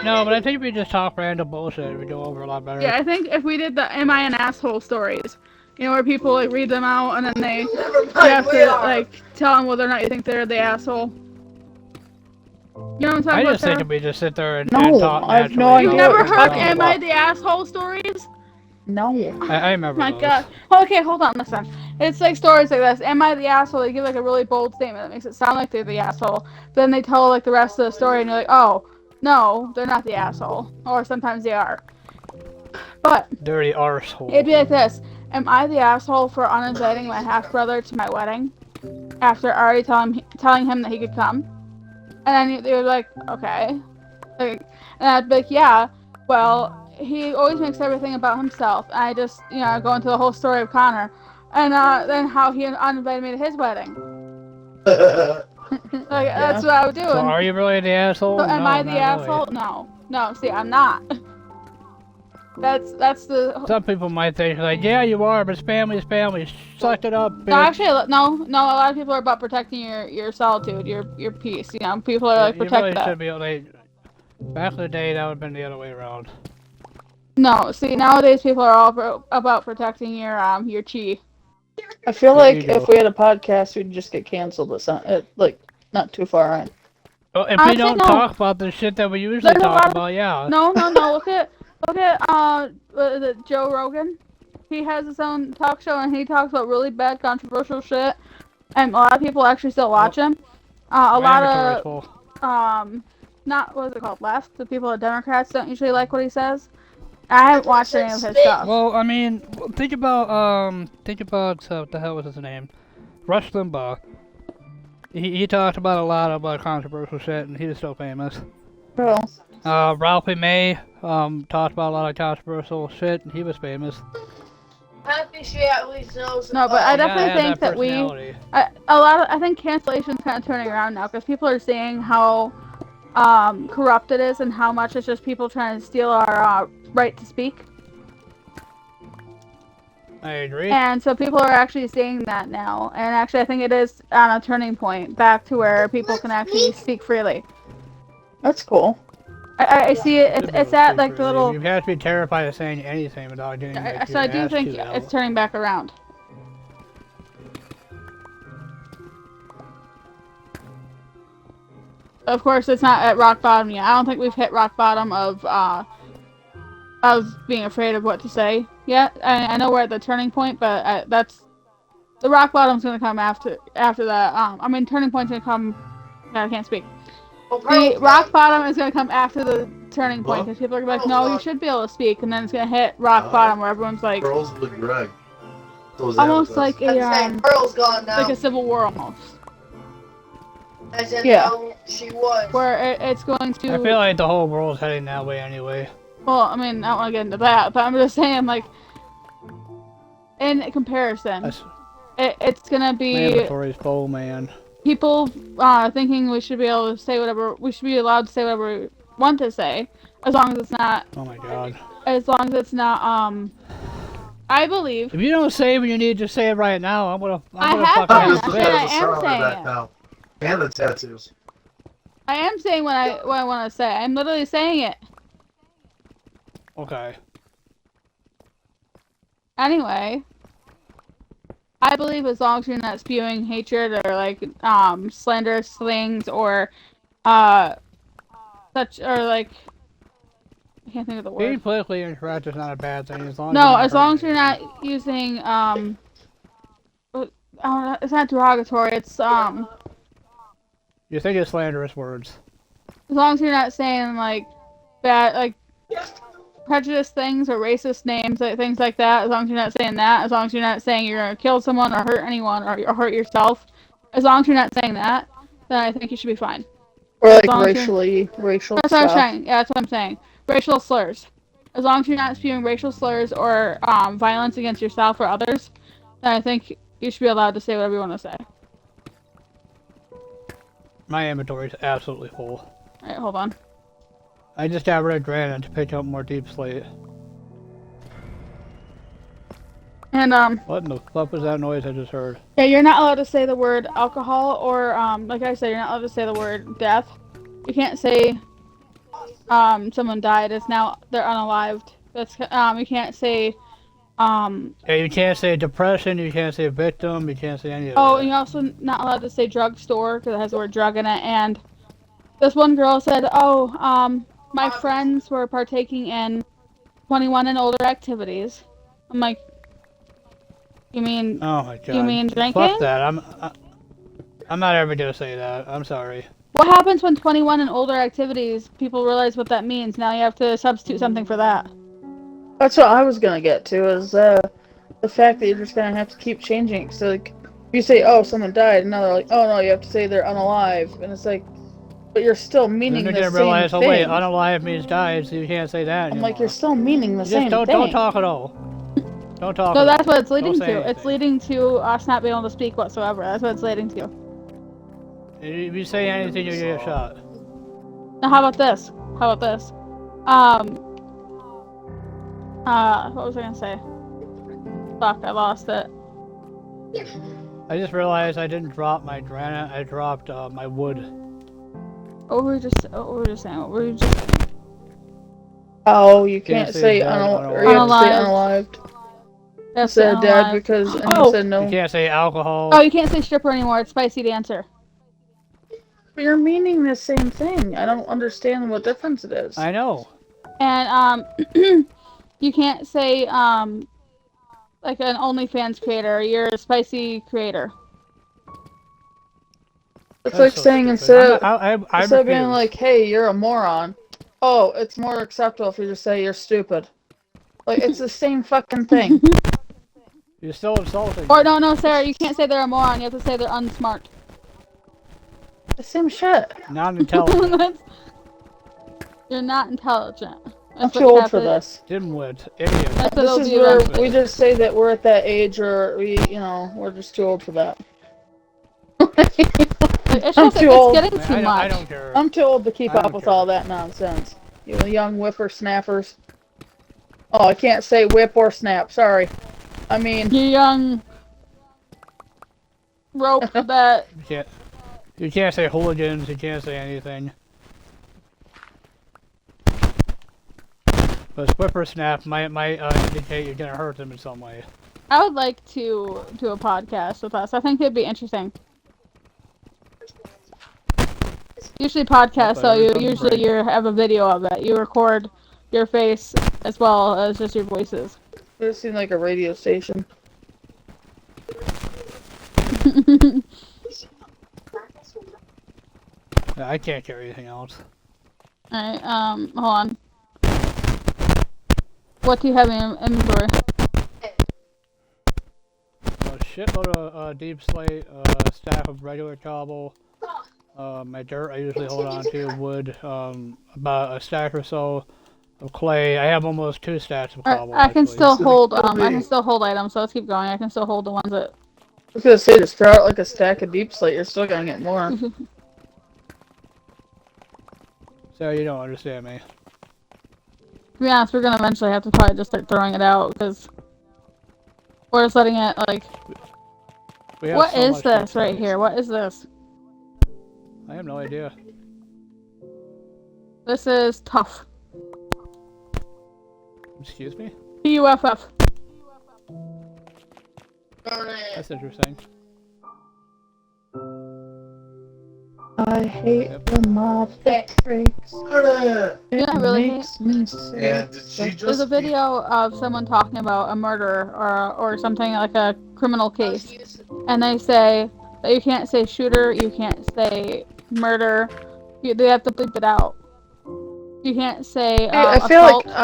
No, but I think we just talk random bullshit. We go over a lot better. Yeah, I think if we did the "Am I an Asshole" stories, you know, where people like read them out and then you have to like tell them whether or not you think they're the asshole. You know what I'm talking I about? just think Sarah? if we just sit there and, No, and talk I have no naturally. You've idea never what you're heard talking "Am about. I the Asshole" stories? No. I remember My those. God. Okay, hold on, listen. It's like stories like this. Am I the asshole? They give like a really bold statement that makes it sound like they're the asshole. Then they tell like the rest of the story, and you're like, oh, no, they're not the asshole. Or sometimes they are. But Dirty arsehole. it'd be like this. Am I the asshole for uninviting my half brother to my wedding after already telling him that he could come? And then they were like, okay. Like, and I'd be like, yeah, well, he always makes everything about himself. And I just, you know, go into the whole story of Connor. And then how he uninvited me to his wedding. Like, that's what I would do. So are you really the asshole? So am No, I the not asshole? really. No. No, see, I'm not. That's the... Some people might think like, yeah, you are, but it's family is family. Suck it up, bitch. No, actually, no. A lot of people are about protecting your solitude, your peace. You know, people are like You protect really that. should be like. Back in the day, that would have been the other way around. No, see, nowadays people are all about protecting your chi. I feel There like you go. if we had a podcast, we'd just get canceled. It's not, like, not too far in. Well, if Actually, we don't no. talk about the shit that we usually There's a talk lot- about, yeah. No. Look at what is it, Joe Rogan. He has his own talk show and he talks about really bad, controversial shit, and a lot of people actually still watch him. A My lot inventory's of full. not what is it called, left. The people at Democrats don't usually like what he says. I haven't watched any of his stuff. Well, I mean, think about what the hell was his name? Rush Limbaugh. He talked about a lot of controversial shit, and he was still famous. Well, Ralphie May talked about a lot of controversial shit, and he was famous. Happy she at least knows. No, but I definitely Yeah, think that we. personality. I think cancellation's kind of turning around now because people are seeing how corrupt it is and how much it's just people trying to steal our right to speak. I agree. And so people are actually seeing that now. And actually, I think it is on a turning point back to where people can actually speak freely. that's cool. I see it. It's at like the little. You have to be terrified of saying anything without getting. Like, So I your do ass think chewed out. it's turning back around. of course, it's not at rock bottom yet. I don't think we've hit rock bottom of being afraid of what to say yet. I know we're at the turning point, but that's the rock bottom's gonna come after that. I mean, turning point's gonna come. No, I can't speak. Well, The Pearl's rock gone. bottom is gonna come after the turning point Huh? because people are gonna be like, Pearl's no, you gone. should be able to speak, and then it's gonna hit rock bottom where everyone's like, Pearl's with Greg. So is almost Amethyst. like I'm saying Pearl's gone now. like a civil war almost, As in Yeah. how she was. where it's going to. I feel like the whole world's heading that way anyway. Well, I mean, I don't want to get into that, but I'm just saying, like, in comparison, That's it's gonna be mandatory full, man. people thinking we should be able to say whatever, we should be allowed to say whatever we want to say, as long as it's not, Oh my god. I believe. If you don't say when you need to say it right now, I'm gonna I fucking have have been. to I fit. said I am saying that it. now. And the tattoos. I am saying what I want to say. I'm literally saying it. Okay. Anyway, I believe as long as you're not spewing hatred or like slanderous things or such or like I can't think of the Being word. politically incorrect is not a bad thing as long as No, you're not as long as hurting you're anyone. not using it's not derogatory. It's You think it's slanderous words. as long as you're not saying like bad like prejudiced things or racist names, like things like that. As long as you're not saying that, as long as you're not saying you're gonna kill someone or hurt anyone or hurt yourself, as long as you're not saying that, then I think you should be fine. Or As like long as racial that's what I'm stuff. saying. Yeah, that's what I'm saying. Racial slurs. As long as you're not spewing racial slurs or violence against yourself or others, then I think you should be allowed to say whatever you want to say. My inventory is absolutely full. Alright, hold on. I just got rid of granite to pick up more deep slate. And What in the fuck was that noise I just heard? yeah, you're not allowed to say the word alcohol or like I said, you're not allowed to say the word death. You can't say someone died. It's now they're unalived. That's you can't say Yeah, you can't say depression, you can't say victim, you can't say any of oh, that. and you're also not allowed to say drugstore because it has the word drug in it. And this one girl said, "Oh, my friends were partaking in 21 and older activities." I'm like, you mean Oh my god. you mean drinking? Fuck that. I'm not ever gonna say that. I'm sorry. What happens when 21 and older activities? People realize what that means. Now you have to substitute something for that. That's what I was gonna get to, is the fact that you're just gonna have to keep changing. So like, if you say, "Oh, someone died," and now they're like, "Oh no, you have to say they're unalive," and it's like, but you're still meaning Then the you're same gonna realize, thing. oh wait, unalive means died, so you can't say that I'm anymore. like, you're still meaning the same Just thing. don't talk at all. Don't talk. No, at that's all. what it's leading Don't say to. It's anything. leading to us not being able to speak whatsoever. That's what it's leading to. If you say anything, you get a shot. Now, how about this? How about this? What was I gonna say? Fuck, I lost it. I just realized I didn't drop my granite. I dropped my wood. What were we just saying? What were we just Oh, you can't Can't say say dead, or you have to say unalived. unalived. That's Instead of dead unalive. because and Oh. you said no. You can't say alcohol. Oh, you can't say stripper anymore. It's spicy dancer. But you're meaning the same thing. I don't understand what difference it is. I know. And you can't say like an OnlyFans creator. You're a spicy creator. It's That's like so saying stupid. instead I of being refuse. like, "Hey, you're a moron." Oh, it's more acceptable if you just say you're stupid. Like it's the same fucking thing. You're still insulting. Or no, Sarah, you can't say they're a moron. You have to say they're unsmart. The same shit. Not intelligent. You're not intelligent. I'm That's too what you old have for to- this. Dimwit. Idiot. That's what This it'll is be where eventually. we just say that we're at that age, or we're just too old for that. It's I'm just too it's old. getting too I much. don't care. I'm too old to keep I up don't with care. all that nonsense. You young whippersnappers. Oh, I can't say whip or snap. Sorry. I mean, You young rope that You can't say hooligans. You can't say anything. But whippersnap might indicate you're gonna hurt them in some way. I would like to do a podcast with us. I think it'd be interesting. Usually podcasts, But so you every usually break. you have a video of it. You record your face as well as just your voices. It seemed like a radio station. Yeah, I can't carry anything else. Alright, hold on. What do you have in inventory? A shitload of deep slate, a stack of regular cobble, my dirt I usually hold on to, wood, about a stack or so of clay. I have almost 2 stacks of Alright, cobble I can actually. still It's gonna hold kill I me. can still hold items, so let's keep going. I can still hold the ones that I was gonna say, just throw out like a stack of deep slate. You're still gonna get more. So you don't understand me. to be honest, we're gonna eventually have to probably just start throwing it out because we're just letting it like We have what so is much this deep right slate. here? What is this? I have no idea. This is tough. Excuse me? T-U-F-F. Darn it. That's interesting. I hate Yep. the mob that breaks. Yeah, You know what I really hate? Makes me sick. and did she just There's a video of someone talking about a murder or something like a criminal case, and they say that you can't say shooter, you can't say murder, they have to bleep it out. You can't say I feel assault. like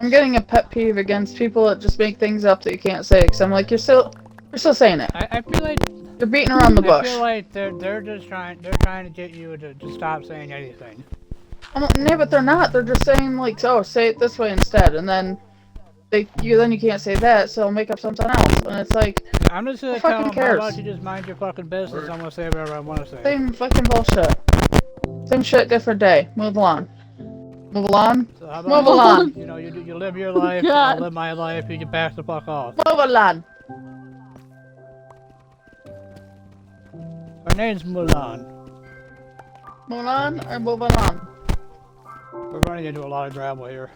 I'm getting a pet peeve against people that just make things up that you can't say. Cause I'm like, you're still saying it. I feel like You're beating around the I bush. feel like they're just trying to get you to stop saying anything. No, but they're not. They're just saying like, oh, say it this way instead, and then you can't say that, so make up something else, and it's like, I'm just gonna Who tell fucking them, how cares? about you just mind your fucking business? I'm gonna say whatever I want to say. same fucking bullshit. Same shit, different day. Move along. Move along. So how Move about along. you know, you live your life, God. I'll live my life, you can back the fuck off. Move along. Her name's Mulan. Mulan or move along. We're running into a lot of gravel here.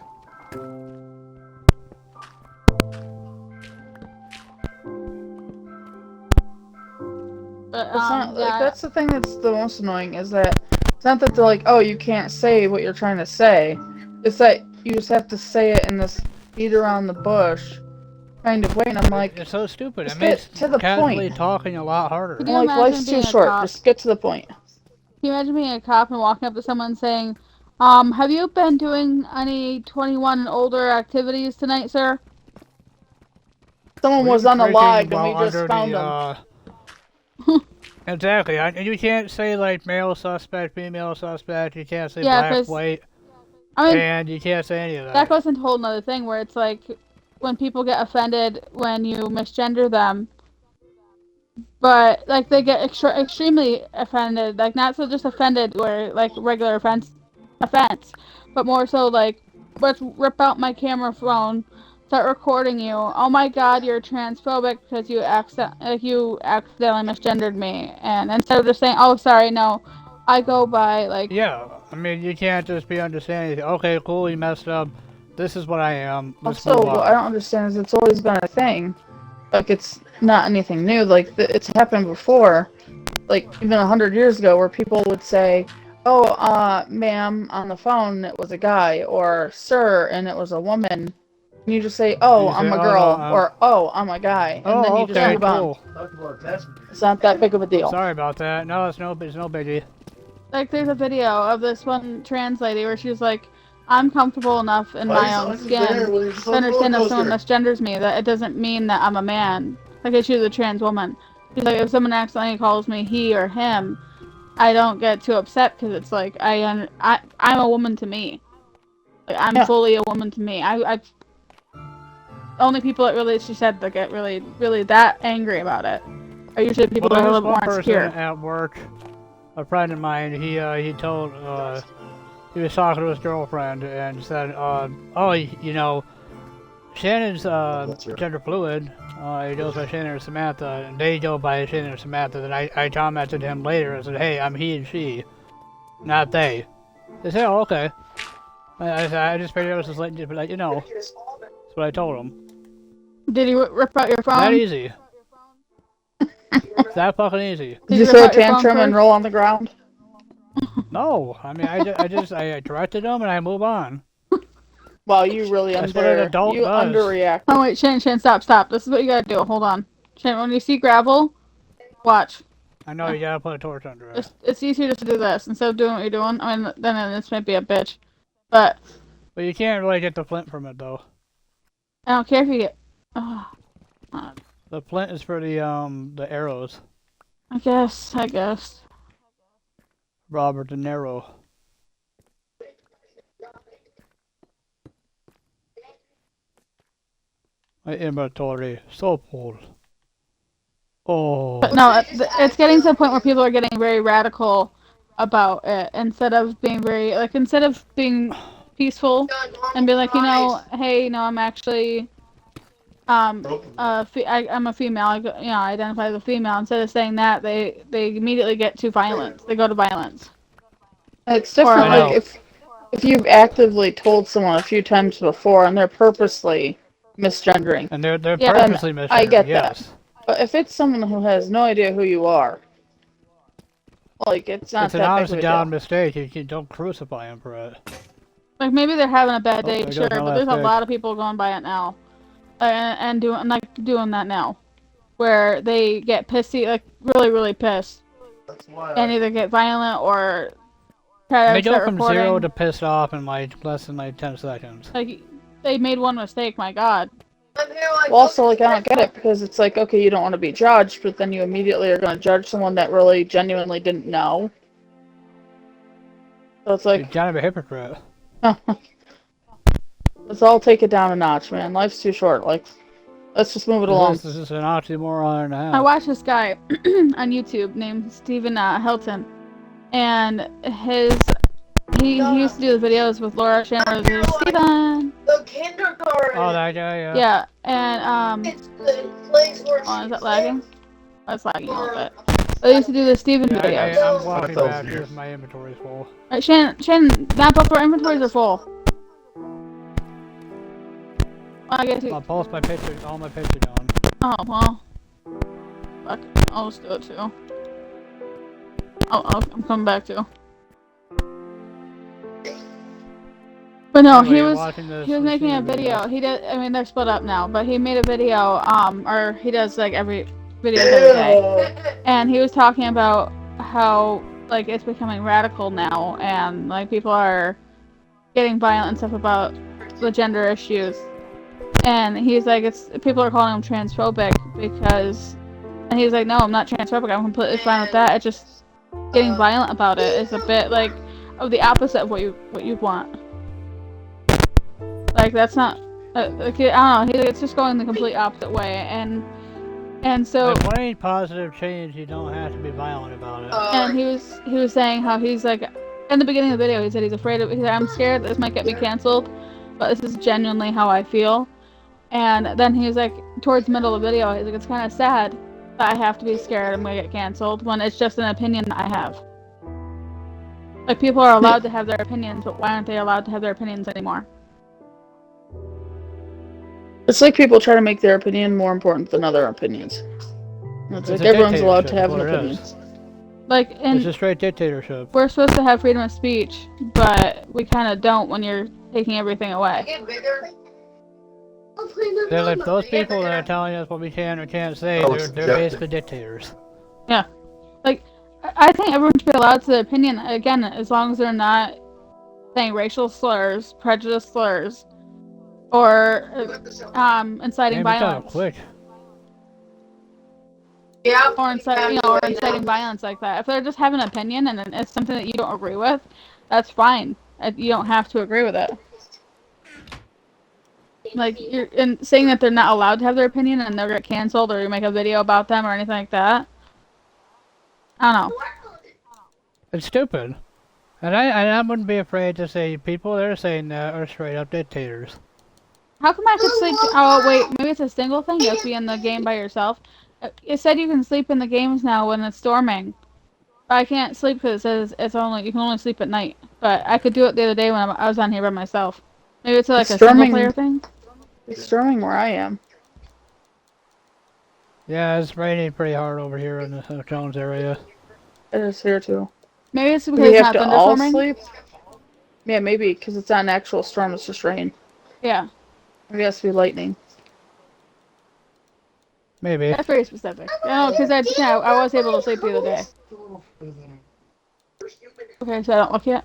But, It's not like yeah, that's the thing that's the most annoying is that it's not that they're like, oh, you can't say what you're trying to say. It's that you just have to say it in this beat around the bush kind of way, and I'm like, It's so stupid. It just makes get to the casually point. talking a lot harder. Could I'm you like, imagine life's too being a short. cop? Just get to the point. Can you imagine being a cop and walking up to someone saying, have you been doing any 21 and older activities tonight, sir? Someone Were was you on a drinking log and we while just under found the, them. Exactly. And you can't say like male suspect, female suspect. You can't say Yeah, black, 'cause- white, I mean, and you can't say any of that that. goes into a whole nother thing where it's like when people get offended when you misgender them, but like they get extremely offended, like not so just offended where like regular offense, but more so like let's rip out my camera phone, start recording you. Oh my God, you're transphobic because you accidentally misgendered me, and instead of just saying, oh sorry, no, I go by like Yeah, I mean, you can't just be understanding. Okay, cool, you messed up. This is what I am. Let's Also, move what I on. don't understand is it's always been a thing. Like, it's not anything new. Like, it's happened before. Like, even 100 years ago, where people would say, oh, ma'am, on the phone, it was a guy, or sir, and it was a woman. And you just say, oh, You say, I'm a "Oh, girl, no, or oh, I'm a guy. And then Oh, you just okay, move on. cool. talk about attachment. It's not that big of a deal. Sorry about that. No, it's no biggie. Like, there's a video of this one trans lady where she's like, I'm comfortable enough in my own skin to understand if someone misgenders me, that it doesn't mean that I'm a man. Like, if she was a trans woman. She's like, if someone accidentally calls me he or him, I don't get too upset because it's like, I'm a woman to me. Like, I'm fully a woman to me. Only people that really, she said, that get really, really that angry about it are usually people that are a little more insecure. At work, a friend of mine, he told, he was talking to his girlfriend and said, oh, you know, Shannon's, gender fluid, he goes by Shannon or Samantha, and they go by Shannon or Samantha, then I commented to him later and said, hey, I'm he and she, not they. They said, oh, okay. I just figured I was just letting you, you know, that's what I told him. Did he rip out your phone? That easy. It's that fucking easy. Did you rip throw a out your phone tantrum and first? roll on the ground? No, I mean, I corrected them and I move on. Wow, you really That's what an adult you does. underreact. Oh wait, Shannon, stop. This is what you gotta do. Hold on. Shannon, when you see gravel, watch. I know you gotta put a torch under it. It's easier just to do this instead of doing what you're doing. I mean, then this might be a bitch, but But you can't really get the flint from it though. I don't care if you get. The flint is for the arrows. I guess. Robert De Niro. My inventory so full. Oh. But no, it's getting to the point where people are getting very radical about it instead of being peaceful and be like, hey, I'm actually I'm a female. I identify as a female. Instead of saying that, they immediately get to violence. They go to violence. It's different. I know. Like if you've actively told someone a few times before and they're purposely misgendering. And they're Yeah, purposely misgendering, I get yes. that. But if it's someone who has no idea who you are, like it's not It's an that big honest of to a God deal. mistake. You don't crucify him for it. Like maybe they're having a bad day, there sure, goes my but there's a last pick. lot of people going by it now, and doing that now, where they get pissy, like really really pissed, That's why and either get violent or try And to they go start from reporting. 0 to pissed off in like less than like 10 seconds. Like they made one mistake. My God. I'm here like. Well, also, like, I don't get it because it's like, okay, you don't want to be judged, but then you immediately are going to judge someone that really genuinely didn't know. So it's You're like, kind of a hypocrite. let's all take it down a notch, man. Life's too short. Like, let's just move it along. This is an oxymoron and a half. I watched this guy on YouTube named Stephen Hilton, and he used to do the videos with Laura Shannon. Stephen. The kindergarten. Oh, that guy, yeah. Yeah, and It's the place where oh, is she that lagging? lives. Oh, it's lagging a little bit. I used to do the Stephen Yeah, videos. I'm walking That was back weird. because my inventory's full. Alright, Shannon, not both our inventories are full. Well, I guess you. I'll post my picture, all my pictures on. Oh, well. Fuck, I'll just do it too. I'm coming back too. But no, Anyway, he you're was watching this making a YouTube video. He did. I mean, they're split up now, but he made a video. Or he does like every videos every day, and he was talking about how like it's becoming radical now, and like people are getting violent and stuff about the gender issues. And he's like, people are calling him transphobic because, and he's like, no, I'm not transphobic. I'm completely fine with that. It's just getting violent about it is a bit like of the opposite of what you want. Like that's not, like, I don't know. It's just going the complete opposite way, and so. If wanting positive change, you don't have to be violent about it. And he was saying how he's like, in the beginning of the video, he said he's afraid of. He said, I'm scared that this might get me canceled, but this is genuinely how I feel. And then he was like, towards the middle of the video, he's like, it's kind of sad that I have to be scared I'm gonna get canceled when it's just an opinion that I have. Like people are allowed to have their opinions, but why aren't they allowed to have their opinions anymore? It's like people try to make their opinion more important than other opinions. It's like a everyone's allowed to dictatorship, have what an it opinion. is. Like, It's and a straight dictatorship. we're supposed to have freedom of speech, but we kind of don't when you're taking everything away. Get bigger. Then if those people that are telling us what we can or can't say, Oh, it's they're objective. basically dictators. Yeah. Like, I think everyone should be allowed to their opinion, again, as long as they're not saying racial slurs, prejudice slurs, or inciting Damn, it's kind of violence. quick. Yeah. Or inciting violence like that. If they're just having an opinion and it's something that you don't agree with, that's fine. You don't have to agree with it. Like, and saying that they're not allowed to have their opinion and they'll get canceled or you make a video about them or anything like that. I don't know. It's stupid. And I wouldn't be afraid to say people that are saying that are straight up dictators. How come I could sleep? Oh, wait, maybe it's a single thing? You have to be in the game by yourself. It said you can sleep in the games now when it's storming. But I can't sleep because it says you can only sleep at night. But I could do it the other day when I was on here by myself. Maybe it's like It's a single storming. player thing? It's storming where I am. Yeah, it's raining pretty hard over here in the Jones area. It is here too. Maybe it's because We it's have not to all thunderstorming. sleep? Yeah, maybe, because it's not an actual storm, it's just rain. Yeah, Maybe it has to be lightning. Maybe. that's very specific. No, because I was able to sleep the other day. Okay, so I don't look yet.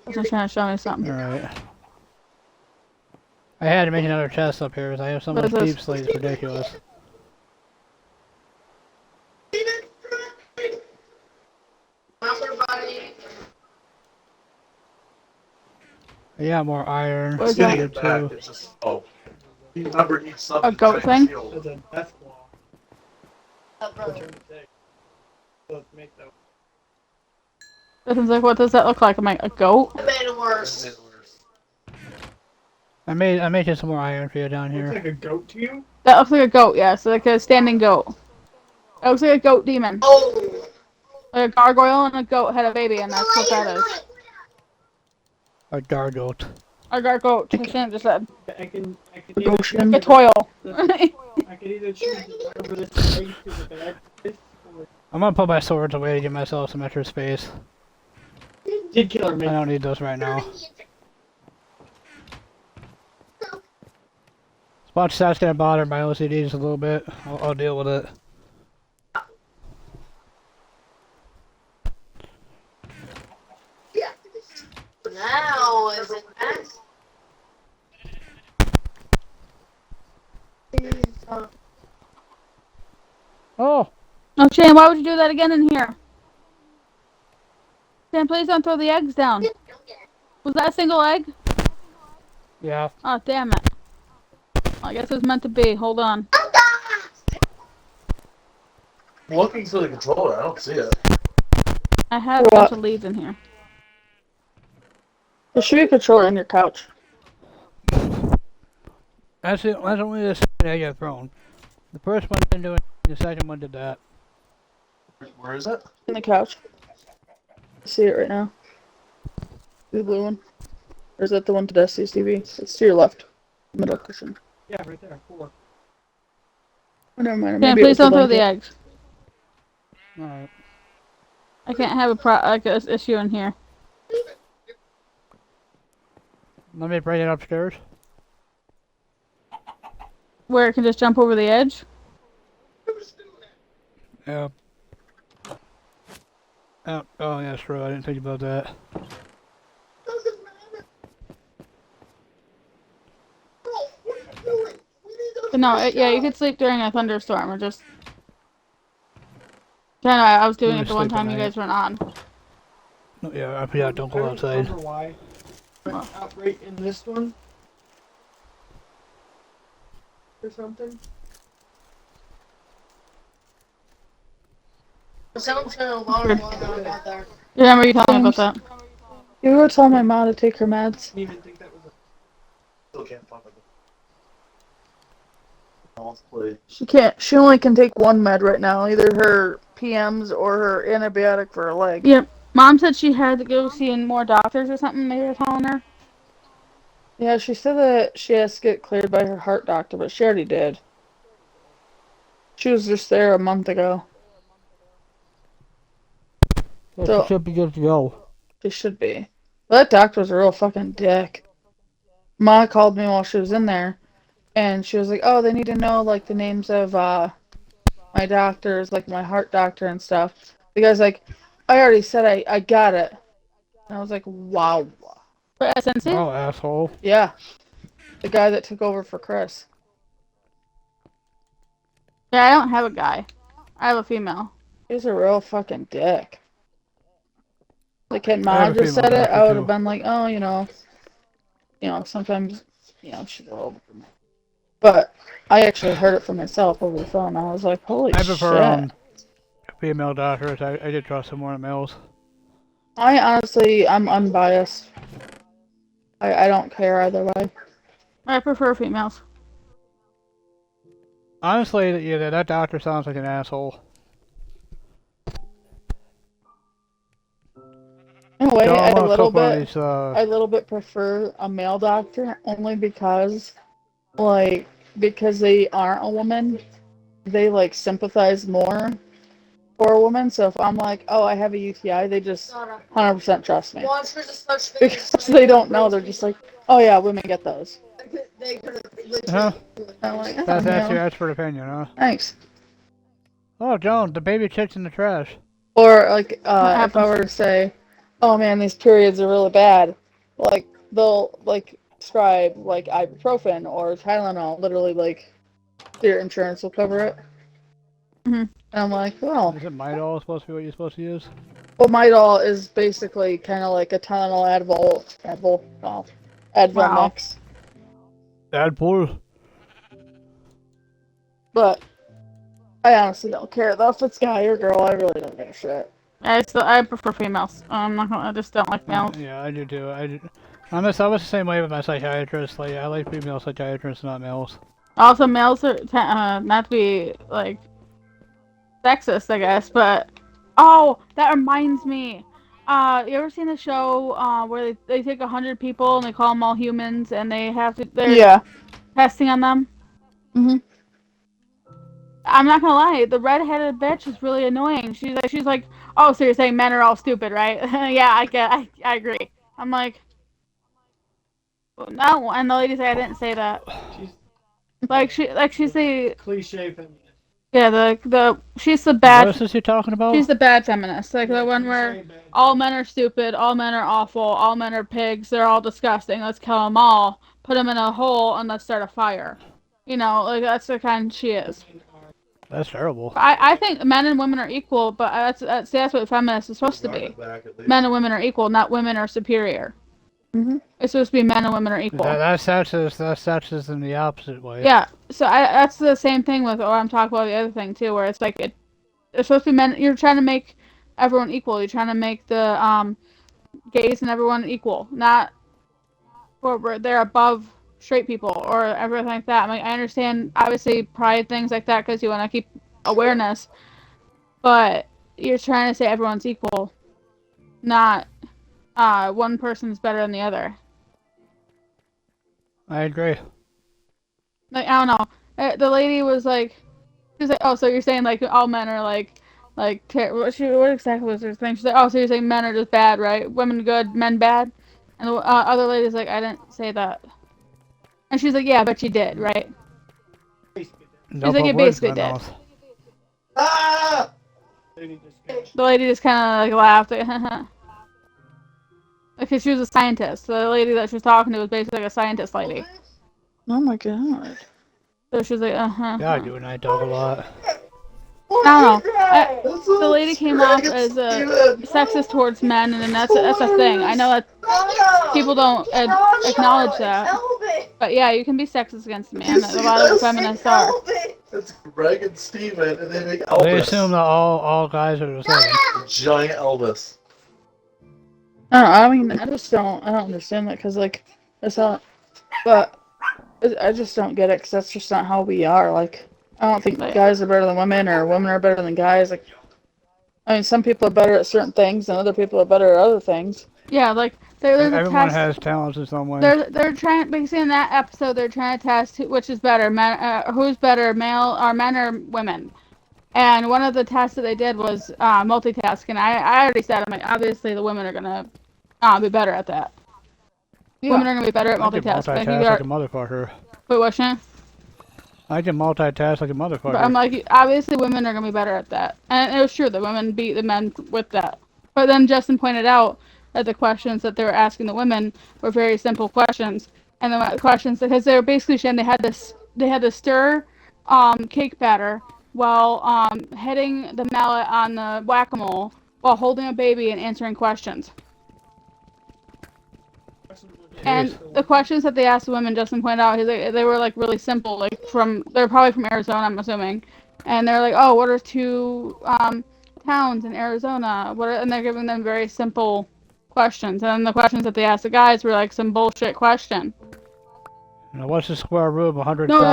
I was trying to show me something. Alright. I had to make another chest up here because I have so What much is this? deep slate, it's ridiculous. Yeah, more iron. What is It's getting that? it back. It's just you remember each sub A goat thing? It's a death claw. Ethan's like, what does that look like? I'm like, a goat? I made it worse. I made you some more iron for you down here. Looks like a goat to you? That looks like a goat, yeah. So like a standing goat. It looks like a goat demon. Oh. Like a gargoyle and a goat had a baby, and that's what that is. A gargote. A goat. I shouldn't have just said. I can Ocean. A toil. I can either choose whatever this egg to the bag is, or I'm gonna put my swords away to give myself some extra space. did kill her, I man. don't need those right now. Watch that's gonna bother my OCDs a little bit. I'll deal with it. Now is it back? Oh! Oh, Shane, why would you do that again in here? Shane, please don't throw the eggs down. Was that a single egg? Yeah. Oh, damn it. I guess it was meant to be. Hold on. I'm looking for the controller. I don't see it. I have a bunch of leaves in here. There should be a controller in your couch. That's it. That's only the second egg I've thrown. The first one didn't do it. The second one did that. Where is it? In the couch. I see it right now. The blue one. Or is that the one to Dusty's TV? It's to your left. Middle cushion. Yeah, right there. 4. Oh, never mind. Shane, Maybe it please was the don't throw the blanket. eggs. Alright. I can't have a issue in here. Let me bring it upstairs. Where it can just jump over the edge. Yeah. Oh, yeah, that's true. I didn't think about that. But no, yeah, you could sleep during a thunderstorm or just. I was doing Let me it the one sleep at time you night. guys weren't on. No, yeah, don't go outside. Why? But out right in this one? Or something? Someone's gonna alarm while I'm out there. You remember you telling me about that? You were telling my mom to take her meds. Didn't even think that was a... Still can't find it. Let's play. She can't. She only can take one med right now. Either her PMs or her antibiotic for her leg. Yep. Mom said she had to go see more doctors or something. Maybe you're telling her. Yeah, she said that she has to get cleared by her heart doctor, but she already did. She was just there a month ago. Yeah, So- she should be good to go. She should be. But that doctor was a real fucking dick. Ma called me while she was in there, and she was like, "Oh, they need to know like the names of my doctors, like my heart doctor and stuff." The guy's like, "I already said I got it." And I was like, "Wow." But SNC? Oh, asshole. Yeah. The guy that took over for Chris. Yeah, I don't have a guy. I have a female. He's a real fucking dick. Like, had I Ma have a just female said it, I doctor, would have too. been like, oh, sometimes, she's a little bit. But I actually heard it for myself over the phone. I was like, holy I shit. prefer female doctors. I did trust them more than males. I honestly, I'm unbiased. I don't care either way. I prefer females. Honestly, yeah, that doctor sounds like an asshole. In a way, Don't I want a to little cope on bit, these, I a little bit prefer a male doctor only because, because they aren't a woman, they like sympathize more. for a woman. So if I'm like, oh, I have a UTI, they just 100% trust me. Watch for the such thing. Because they don't know. They're just like, oh yeah, women get those. They could Huh? literally. I'm like, oh, That's your no. expert opinion, huh? Thanks. Oh, Joan, the baby chick's in the trash. Or like, if I happens? were to say, oh man, these periods are really bad, like they'll like prescribe like ibuprofen or Tylenol. Literally, like your insurance will cover it. Mhm. And I'm like, well, Is it Midol supposed to be what you're supposed to use? well, Midol is basically kind of like a Tylenol Advil Wow. mix. Deadpool. But I honestly don't care though if it's guy or girl. I really don't give a shit. I prefer females. I'm not gonna, I just don't like males. Yeah, I do too. I was the same way with my psychiatrist. Like, I like female psychiatrists, not males. Also, males are not to be like sexist, I guess, but oh, that reminds me. You ever seen the show where they take 100 people and they call them all humans and they're Yeah. testing on them? Mhm. I'm not gonna lie, the red-headed bitch is really annoying. She's like, oh, so you're saying men are all stupid, right? Yeah, I agree. I'm like, no, and the lady said I didn't say that. She's the Cliche feminist. yeah she's the What bad is this you're talking about? she's the bad feminist, like the one where Cliche bad. all men are stupid, all men are awful, all men are pigs, they're all disgusting. Let's kill them all, put them in a hole, and let's start a fire. You know, like that's the kind she is. That's terrible. I think men and women are equal, but that's what feminist is supposed to Run be. it back at least. Men and women are equal, not women are superior. Mhm. It's supposed to be men and women are equal. That's sexist. That's sexist in the opposite way. Yeah, so that's the same thing with what I'm talking about the other thing too, where it's like it's supposed to be men. You're trying to make everyone equal. You're trying to make the gays and everyone equal, not where they're above straight people or everything like that. I mean, I understand obviously pride things like that because you want to keep awareness, but you're trying to say everyone's equal, not one person's better than the other. I agree. Like I don't know. The lady was like, she's like, oh, so you're saying like all men are what exactly was her thing? She's like, oh, so you're saying men are just bad, right? Women good, men bad. And the other lady's like, I didn't say that. And she's like, yeah, but you did, right? No like, put you words in basically my did. mouth. Ah! The lady just kind of like laughed. Like, because she was a scientist. The lady that she was talking to was basically like a scientist lady. Oh my god. So she was like, God, you and I talk a lot. I don't know. The lady came off as sexist towards men, and that's a thing. I know that people don't acknowledge that. But yeah, you can be sexist against a man. A lot of feminists are. It's Greg and Steven, and they make Elvis. They assume that all guys are the same. Giant Elvis. I mean, I don't understand that because like, it's not. But I just don't get it because that's just not how we are. Like, I don't think guys are better than women or women are better than guys. Like, I mean, some people are better at certain things and other people are better at other things. Yeah, like there's a Everyone test. has talents in some way. They're trying basically in that episode. They're trying to test which is better, who's better, male or men or women. And one of the tests that they did was multitasking. I already said, I'm like, obviously the women are gonna be better at that. Yeah. Women are gonna be better at I can multitasking. multitask like a motherfucker. Wait, what, Shannon? I can multitask like a motherfucker. But I'm like, obviously women are gonna be better at that, and it was true. The women beat the men with that. But then Justin pointed out that the questions that they were asking the women were very simple questions, and the questions because they were basically saying they had to stir cake batter while hitting the mallet on the whack-a-mole while holding a baby and answering questions. And the questions that they asked the women, Justin pointed out, they were like really simple, like they're probably from Arizona, I'm assuming, and they're like, oh, what are two towns in Arizona? And they're giving them very simple questions, and then the questions that they asked the guys were like some bullshit question. Now, what's the square root of 100,000 No,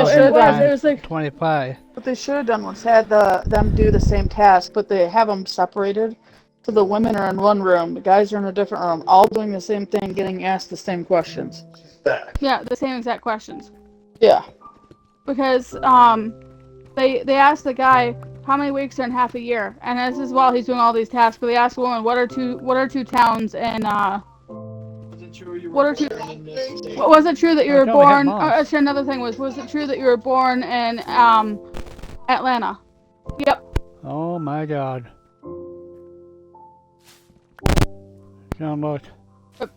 it was like 20 pi? What they should have done was had them do the same task, but they have them separated. So the women are in one room, the guys are in a different room, all doing the same thing, getting asked the same questions. Back. yeah, the same exact questions. Yeah. Because they asked the guy, how many weeks are in half a year? And this is while he's doing all these tasks. But they asked the woman, what are two towns in what are two? Was it true that you were Tell me, hit born? months. Actually, another thing was it true that you were born in Atlanta? Yep. Oh my god. John looked.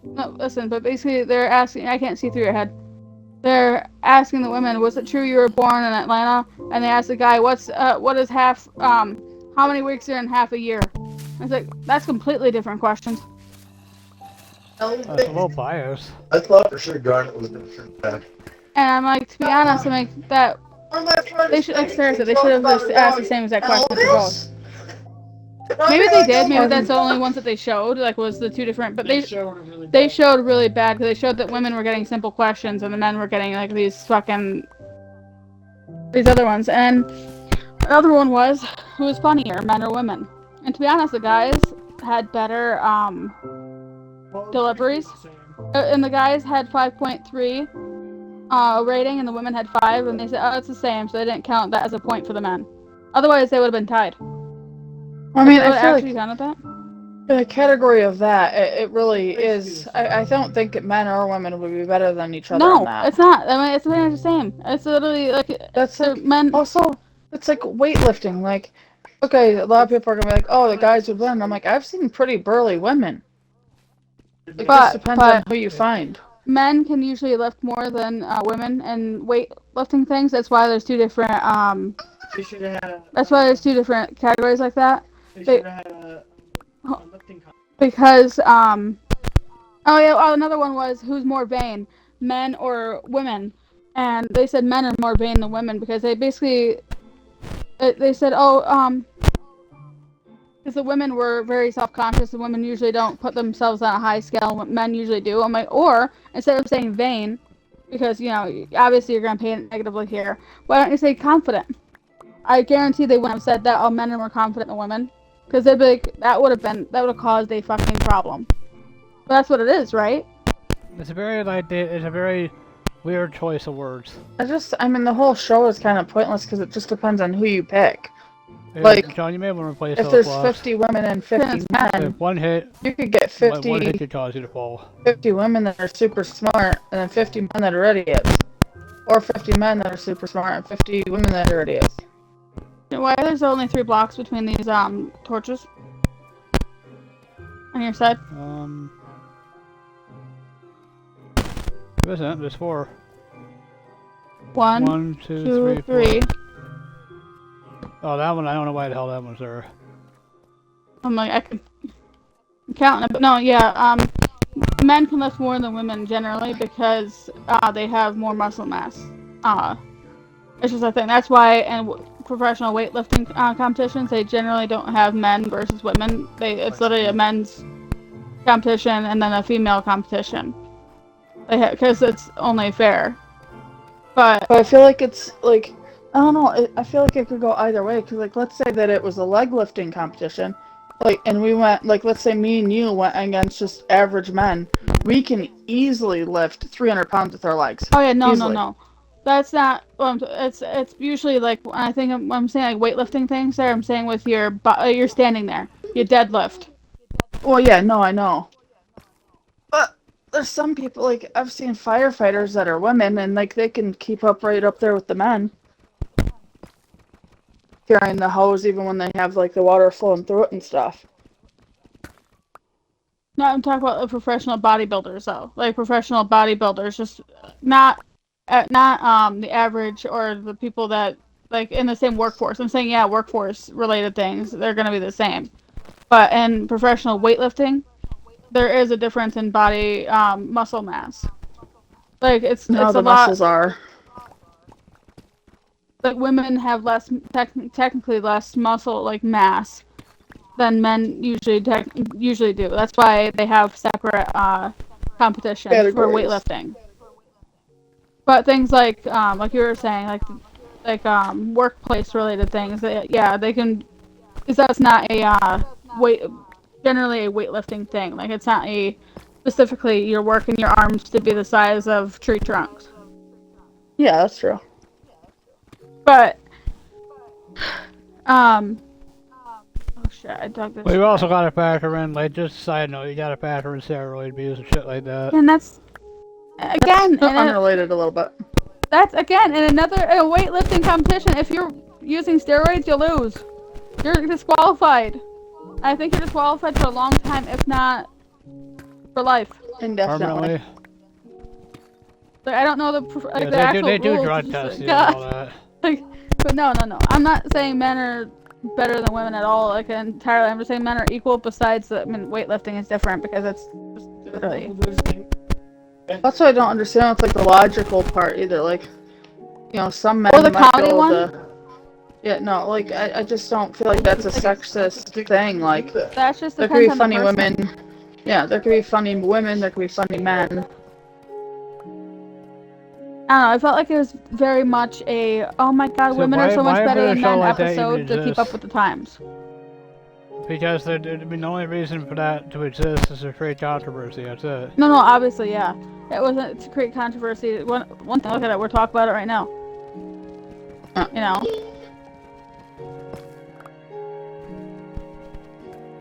No, listen. But basically, they're asking. I can't see through your head. They're asking the women, was it true you were born in Atlanta? And they asked the guy, what is half? How many weeks are in half a year? It's like that's completely different questions. That's a little biased. I thought for sure Garnet was gonna turn back. And I'm like, to be honest, I'm like that. They should, like Sarah said, they should have just asked the same exact question for both. Maybe they did. Maybe that's the only ones that they showed. Like, was the two different. But they showed really bad because they showed that women were getting simple questions and the men were getting like these other ones. And another one was who was funnier, men or women. And to be honest, the guys had better deliveries. And the guys had 5.3 rating, and the women had 5. And they said, oh, it's the same, so they didn't count that as a point for the men. Otherwise, they would have been tied. I mean, I I feel actually like counted that. in the category of that, it really is. I don't think men or women would be better than each other on No, that. it's not. I mean, it's pretty much the same. It's literally like That's the like men. also it's like weightlifting. Like, okay, a lot of people are gonna be like, "Oh, the guys would win." I'm like, I've seen pretty burly women. It just depends on who you find. Men can usually lift more than women in weightlifting things. That's why there's two different That's why there's two different categories like that. Because oh yeah, another one was who's more vain, men or women, and they said men are more vain than women because they basically they said because the women were very self-conscious and women usually don't put themselves on a high scale, what men usually do. I'm like, or instead of saying vain, because you know obviously you're gonna paint it negatively here, why don't you say confident? I guarantee they wouldn't have said that. Oh, men are more confident than women, because they'd be like, that would have caused a fucking problem. But that's what it is, right? It's a very weird choice of words. I mean, the whole show is kind of pointless because it just depends on who you pick. Hey, Like, John, you may want to replace If those there's blocks. 50 women and 50 men, If one hit, you could get one hit 50, could cause you to fall. 50 women that are super smart and then 50 men that are idiots. Or 50 men that are super smart and 50 women that are idiots. Why there's only 3 blocks between these torches on your side? There isn't. There's 4. 1, 1, 2, 2, 3, 4. 3. Oh, that one. I don't know why the hell that one's there. I'm like, I'm counting it, but no, yeah. Men can lift more than women generally because they have more muscle mass. It's just a thing. That's why in professional weightlifting competitions, they generally don't have men versus women. It's literally a men's competition and then a female competition. Because it's only fair. But I feel like it's like, I don't know, I feel like it could go either way. Because, like, let's say that it was a leg lifting competition. Like, and we went, like, let's say me and you went against just average men. We can easily lift 300 pounds with our legs. oh yeah, no, Easily. no. That's not. It's usually like I think I'm saying like weightlifting things. There, I'm saying with you're standing there, you deadlift. Well, yeah, no, I know. But there's some people, like, I've seen firefighters that are women, and, like, they can keep up right up there with the men. Carrying the hose even when they have, like, the water flowing through it and stuff. No, I'm talking about the professional bodybuilders though. Like professional bodybuilders, just not the average or the people that like in the same workforce. I'm saying yeah, workforce related things, they're gonna be the same. But in professional weightlifting, there is a difference in body muscle mass. Like it's No, a the lot. muscles are. Like women have less technically less muscle like mass than men usually do. That's why they have separate competitions for Categories. weightlifting. But things like you were saying, like workplace related things, they can, because that's not a generally a weightlifting thing. Like it's not specifically you're working your arms to be the size of tree trunks. Yeah, that's true. But Oh shit! I dug this. We've also got to factor in, like, just a side note, you got to factor in steroid abuse and shit like that. And that's again, Unrelated a little bit. that's again in another weightlifting competition. If you're using steroids, you lose. You're disqualified. I think you're disqualified for a long time, if not for life. Indefinitely. Permanently. Like, I don't know the Yeah, the actual they do rules. drug Just testing and God. all that. Like, but no. I'm not saying men are better than women at all. Like entirely, I'm just saying men are equal. Besides, I mean, weightlifting is different because it's just really. That's what I don't understand. It's like the logical part either. Like, you know, some men Or the might comedy go one? to. Yeah, no, like I just don't feel like that's a sexist thing. Like, That's just there could be depends on the funny person. women. Yeah, there could be funny women. There could be funny men. I don't know. I felt like it was very much a oh my god, So women why- are so much why better would a than show men like that even episode to keep exist? up with the times. Because I mean, the only reason for that to exist is to create controversy, that's it. No, obviously, yeah. It wasn't to create controversy. One thing, look at it, we're talking about it right now. You know?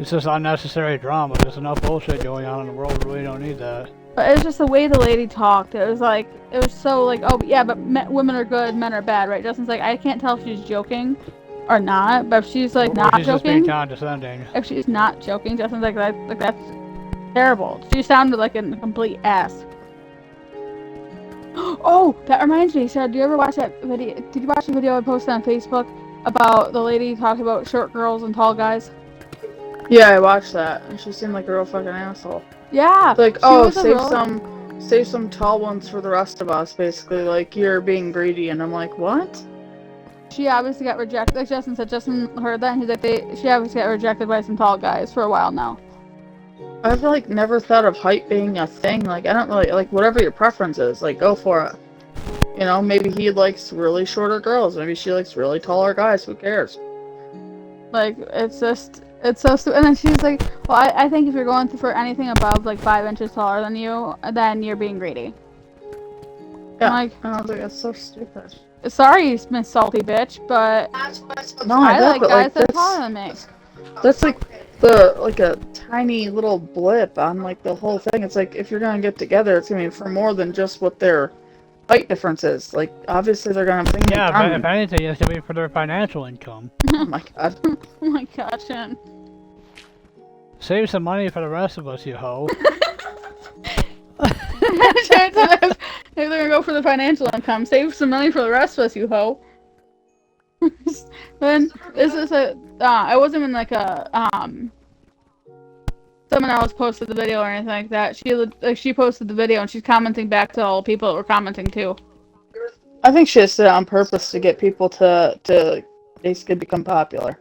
It's just unnecessary drama. There's enough bullshit going on in the world, we really don't need that. But it was just the way the lady talked. It was like, it was so like, oh, yeah, but women are good, men are bad, right? Justin's like, I can't tell if she's joking or not, but if she's like Or not she's just being joking, condescending. if she's not joking, Justin's like, that's terrible. She sounded like a complete ass. Oh, that reminds me, Sarah, do you ever watch that video? Did you watch the video I posted on Facebook about the lady talking about short girls and tall guys? Yeah, I watched that, and she seemed like a real fucking asshole. Yeah. Like, she oh, was a save some tall ones for the rest of us. Basically, like you're being greedy, and I'm like, what? She obviously got rejected. Like Justin said, Justin heard that, and he's like, she obviously got rejected by some tall guys for a while now. I've like never thought of height being a thing. Like, I don't really like whatever your preference is. Like, go for it. You know, maybe he likes really shorter girls. Maybe she likes really taller guys. Who cares? Like, it's so stupid. And then she's like, well, I think if you're going for anything above like 5 inches taller than you, then you're being greedy. Yeah. I'm like, I was like, that's so stupid. sorry, Miss Salty Bitch, but That's what's No, I bet, like but, guys like, that are that's- taller than me. That's like a tiny little blip on like the whole thing. It's like if you're gonna get together, it's gonna be for more than just what their height difference is. Like obviously they're gonna have things in Yeah, but common. if anything, it's to be for their financial income. Oh my god. Oh my gosh, Jen. Save some money for the rest of us, you hoe. If they're gonna go for the financial income, save some money for the rest of us, you hoe. Then this is I wasn't in like a someone else posted the video or anything like that. She posted the video and she's commenting back to all the people that were commenting too. I think she just did it on purpose to get people to basically become popular.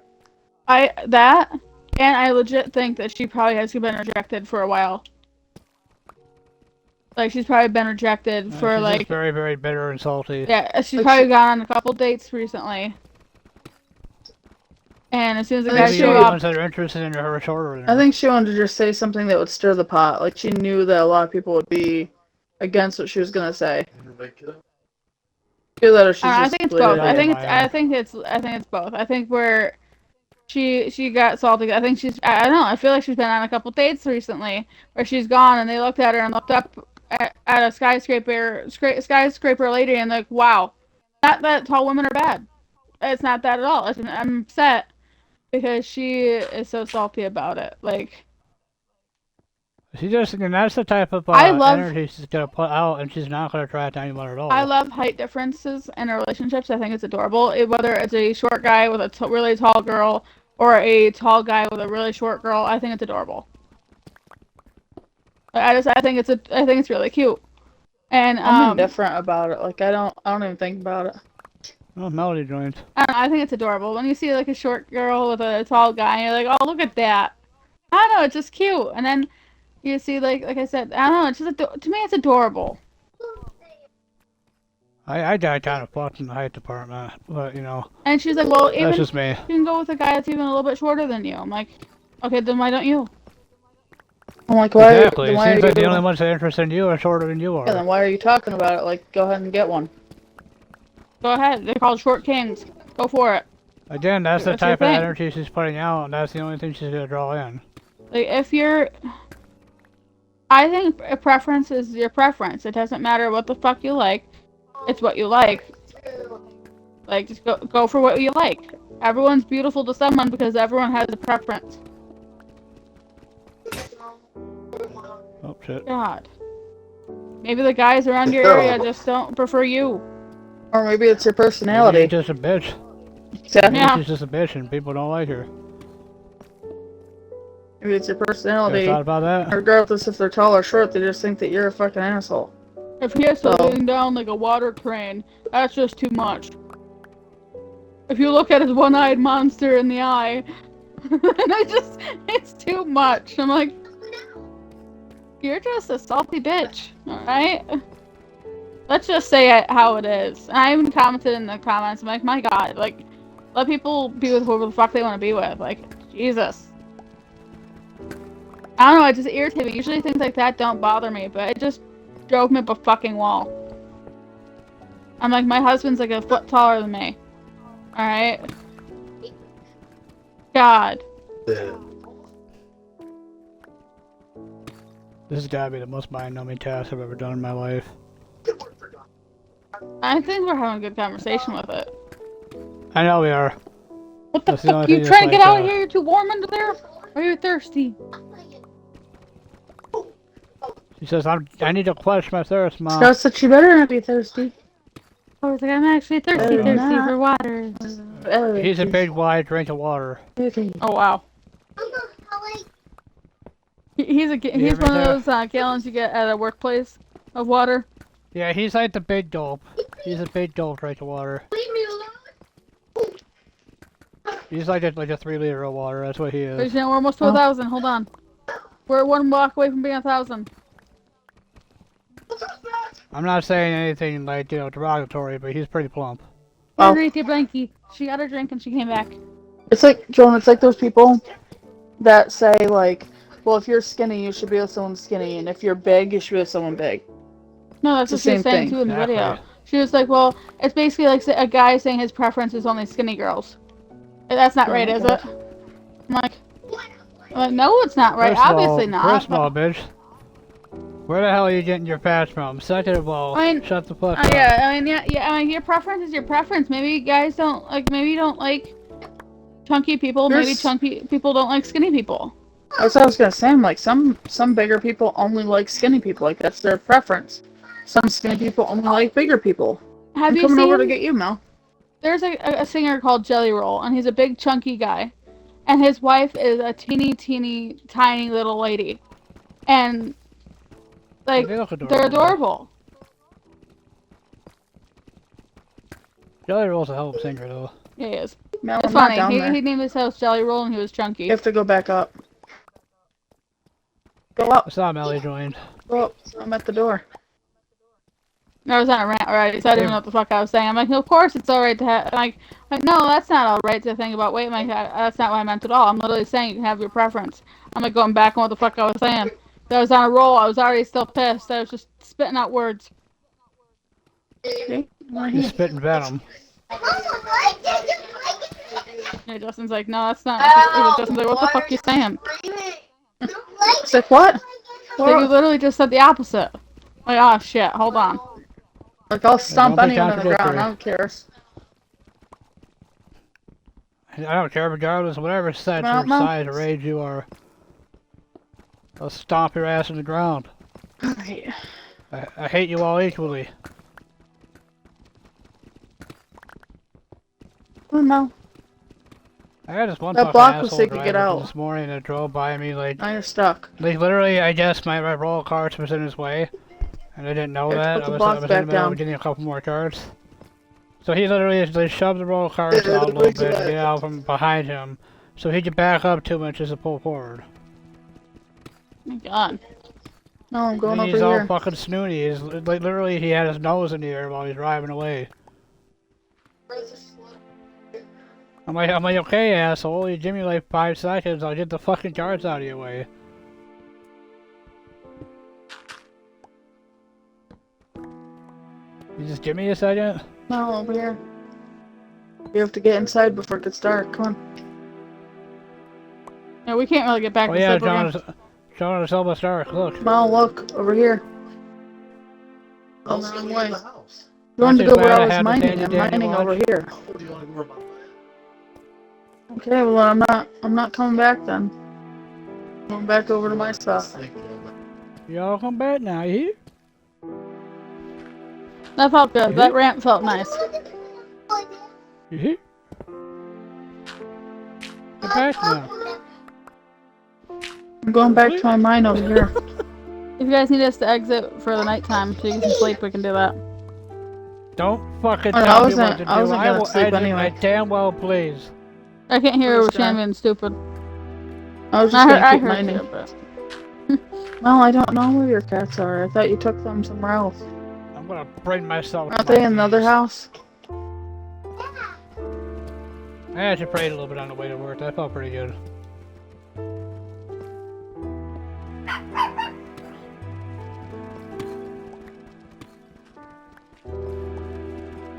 And I legit think that she probably has been rejected for a while. Like she's probably been rejected for She's like just very, very bitter and salty. yeah, she's Like probably gone on a couple dates recently. And as soon as the guys Maybe show the up, ones that are interested in her shorter than I her. think she wanted to just say something that would stir the pot. Like she knew that a lot of people would be against what she was gonna say. Either that or she's I just think it's bleeding both. out. I think it's both. I think where she got salty. I think I don't know. I feel like she's been on a couple dates recently where she's gone and they looked at her and looked up at a skyscraper lady and like, wow, not that tall women are bad. It's not that at all. I'm upset because she is so salty about it. Like She just, and that's the type of energy she's gonna put out, and she's not gonna attract anyone at all. I love height differences in relationships. I think it's adorable. Whether it's a short guy with a really tall girl or a tall guy with a really short girl, I think it's adorable. I think it's really cute. And I'm indifferent about it. Like I don't even think about it. Oh, melody joints. I don't know, I think it's adorable. When you see like a short girl with a tall guy, and you're like, oh, look at that. I don't know, it's just cute. And then you see like I said, I don't know, it's just to me it's adorable. I got kind of fucked in the height department, but you know. And she's like, well, even that's just me. you can go with a guy that's even a little bit shorter than you. I'm like, okay, then why don't you? I'm like, why? Exactly. Then It why seems are like the you- only ones that are interested in you are shorter than you are. Yeah, then why are you talking about it? Like, go ahead and get one. Go ahead. They're called short kings. Go for it. Again, that's the That's your type of thing. energy she's putting out, and that's the only thing she's gonna draw in. Like, if you're... I think a preference is your preference. It doesn't matter what the fuck you like. It's what you like. Like, just go for what you like. Everyone's beautiful to someone because everyone has a preference. Oh shit. God. Maybe the guys around your area just don't prefer you. Or maybe it's your Maybe personality. she's just a bitch. Yeah. Maybe Yeah. she's just a bitch and people don't like her. Maybe it's your You personality. thought about that? Regardless if they're tall or short, they just think that you're a fucking asshole. If he has to So- lean down like a water crane, that's just too much. If you look at his one-eyed monster in the eye, it's too much. I'm like, you're just a salty bitch, alright? Let's just say it how it is. And I even commented in the comments, I'm like, my god, like, let people be with whoever the fuck they want to be with. Like, Jesus. I don't know, it just irritates me. Usually things like that don't bother me, but it just drove me up a fucking wall. I'm like, my husband's like a foot taller than me. Alright? God. Yeah. This has gotta be the most mind-numbing task I've ever done in my life. I think we're having a good conversation with it. I know we are. What the That's the fuck? only You thing trying to that's get like, out of here? You're too warm under there? Or you're thirsty? She says, I need to quench my thirst, Mom. Scott said she better not be thirsty. I was like, I'm actually thirsty, Better thirsty not. for water. He's a big, wide drink of water. Okay. Oh, wow. He's hear one me there? of those gallons you get at a workplace of water. Yeah, he's like the big dope. He's a big dope drink of water. He's like a 3 liter of water, that's what he But is. you know, we're almost to 1,000. Hold on. We're one block away from being 1,000. I'm not saying anything like, derogatory, but he's pretty plump. Oh. Underneath your blankie. She got her drink and she came back. It's like, Joan, it's like those people that say, like, well, if you're skinny, you should be with someone skinny, and if you're big, you should be with someone big. No, that's what It's she the was same saying thing. too in the Exactly. video. She was like, well, it's basically like a guy saying his preference is only skinny girls. That's not right, is it? I'm like, no, it's not right. First of Obviously all, not. First of all, bitch. Where the hell are you getting your patch from? Second of all, I mean, shut the fuck up. yeah. I mean, your preference is your preference. Maybe guys don't like. Maybe you don't like chunky people. Maybe There's- chunky people don't like skinny people. That's what I was gonna say. I'm like, some bigger people only like skinny people. Like, that's their preference. Some skinny people only like bigger people. Have I'm you coming seen? over to get you, Mel. There's a singer called Jelly Roll, and he's a big chunky guy, and his wife is a teeny tiny little lady, and like They look they're adorable. Jelly Roll's a hell of a singer, though. Yeah, he is. Mel, It's I'm not funny. down there. He named his house Jelly Roll, and he was chunky. You have to go back up. Go up. I saw Melly joined. Go up. I'm at the door. I was on a rant already, so I didn't know what the fuck I was saying. I'm like, of course it's alright to have, like, no, that's not alright to think about weight. Like, that's not what I meant at all. I'm literally saying you can have your preference. I'm like going back on what the fuck I was saying. I was on a roll. I was already still pissed. I was just spitting out words. Okay. He's spitting venom. Yeah, Justin's like, no, that's not. Justin's like, what the fuck you saying? It's like, what? So you literally just said the opposite. Like, oh shit, hold on. Like, I'll stomp Don't be anyone on the ground. contradictory. I don't care. I don't care, regardless of whatever sex Well, or no. size or age you are. I'll stomp your ass in the ground. Alright. I hate you all equally. Oh, no. I got this one That fucking block was asshole so you could get driver out. this morning that drove by me like Now you're stuck. literally I guess my roll of cards was in his way and I didn't know You have to that. put the I blocks was in back the middle down. of getting a couple more cards. So he literally just shoved the roll of cards out a little bit to get out from behind him so he could back up 2 inches and pull forward. Oh my god. No, I'm going And over he's all here. fucking snooty. He's, like, literally he had his nose in the air while he's driving away. I'm like, okay, asshole, you give me like 5 seconds, I'll get the fucking cards out of your way. You just give me a second? No, over here. We have to get inside before it gets dark. Come on. Yeah, we can't really get back Oh to yeah, sleep. We're John is almost dark. Look. Mal, look over here. I'll the see wrong you way. in the house. You want to Aren't go you where glad I I was had the mining? dandy I'm dandy mining watch? over here. Oh, do you want to go where my Okay, well I'm not coming back then. Going back over to my stuff. Y'all come back now, you hear? That felt good. You That hear? ramp felt nice. You hear? Come back now. I'm going back to my mine over here. If you guys need us to exit for the nighttime so you can sleep, we can do that. Don't fucking Oh, no, tell me what to do. I wasn't gonna will sleep edit anyway. my damn well, please. I can't hear We're you just gonna- Shane being stupid. I was just gonna I keep heard mining. you, but Well, I don't know where your cats are. I thought you took them somewhere else. I'm gonna bring myself. Aren't to they my in another knees. house? I actually prayed a little bit on the way to work. That felt pretty good.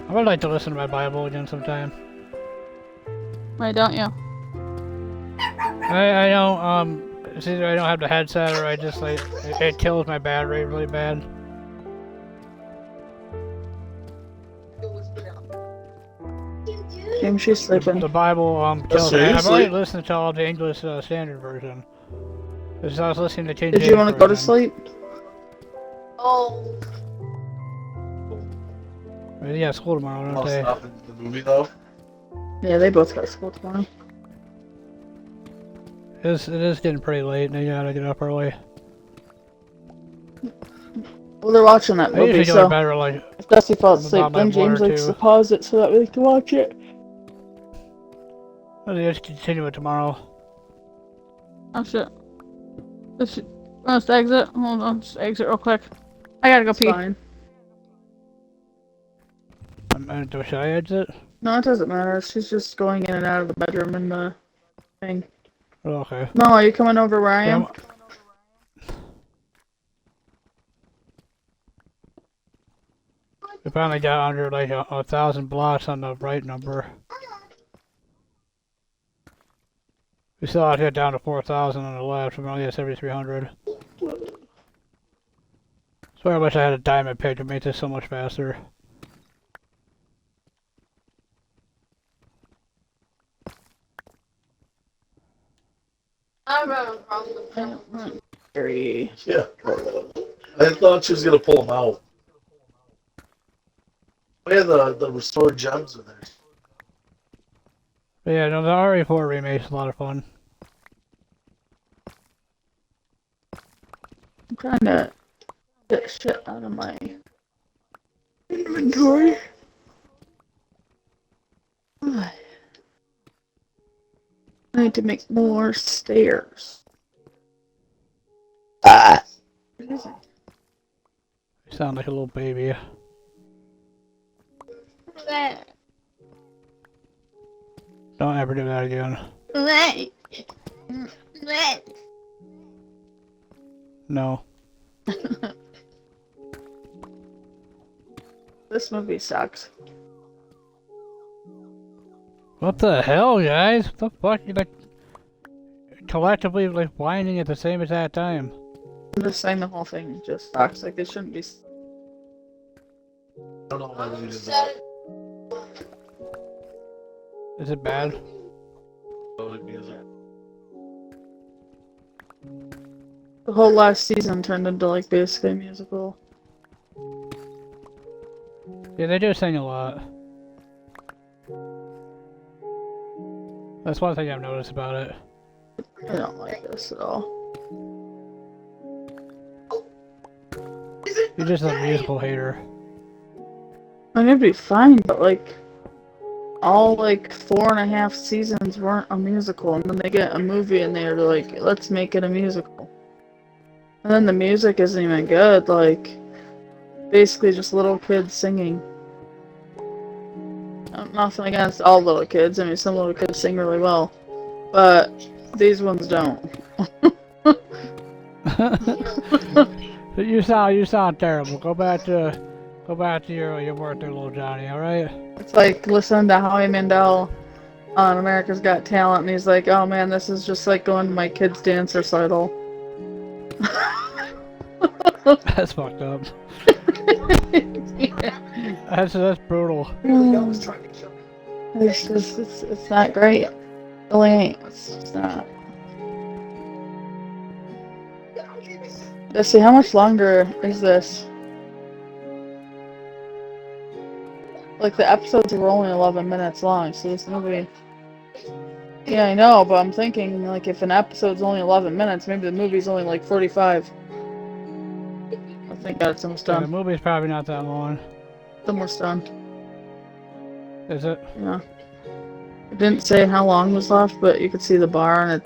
I would like to listen to my Bible again sometime. why don't you? I don't, it's either I don't have the headset or I just like, it kills my battery really bad. James, she's sleeping. The Bible, kills me. I've seriously? already listened to all the English Standard Version. Because I was listening to King Did James you want to go to version. sleep? Oh, Yeah, school tomorrow, don't I'll they? stop in the movie though. Yeah, they both got school tomorrow. It is getting pretty late and I gotta get up early. Well, they're watching that I usually movie, do it so better like, if Dusty falls about asleep, like then 1 James or likes 2. to pause it so that we can watch it. I'll just continue it tomorrow. Oh shit. Let's exit. Hold on, just exit real quick. I gotta go It's pee. fine. Should I exit? No, it doesn't matter. She's just going in and out of the bedroom and the thing. Oh, okay. No, are you coming over where I am? Yeah, we finally got under like 1,000 blocks on the right number. We still have to get down to 4,000 on the left. We're only at 7,300. So I wish I had a diamond pick to make this so much faster. I'm having a problem with that. Very. Yeah. I thought she was gonna pull them out. Oh yeah, the restored gems in there. But yeah, no, the RE4 remake's a lot of fun. I'm trying to get shit out of my inventory. I need to make more stairs. What is it? You sound like a little baby. Don't ever do that again. No. This movie sucks. What the hell, guys? What the fuck? You're like collectively like whining at the same exact time. I'm just saying the whole thing just sucks. Like they shouldn't be. I don't know why we did Said that. Is it bad? Music. The whole last season turned into like basically a musical. Yeah, they do sing a lot. That's one thing I've noticed about it. I don't like this at all. You're just a musical hater. I mean, it'd be fine, but like all like 4.5 seasons weren't a musical, and then they get a movie and they're like, let's make it a musical. And then the music isn't even good, like basically just little kids singing. Nothing against all little kids. I mean, some little kids sing really well, but these ones don't. You sound terrible. Go back to Go back to your work there, little Johnny, alright? It's like listening to Howie Mandel on America's Got Talent, and he's like, "Oh man, this is just like going to my kid's dance recital." That's fucked up. Yeah. That's brutal. It's just, it's not great. It really ain't. It's just not. Let's see, how much longer is this? Like, the episodes were only 11 minutes long, so this movie... Yeah, I know, but I'm thinking, like, if an episode's only 11 minutes, maybe the movie's only, like, 45. I think that's almost Yeah, the done. movie's probably not that long. It's almost done. Is it? Yeah. It didn't say how long was left, but you could see the bar, and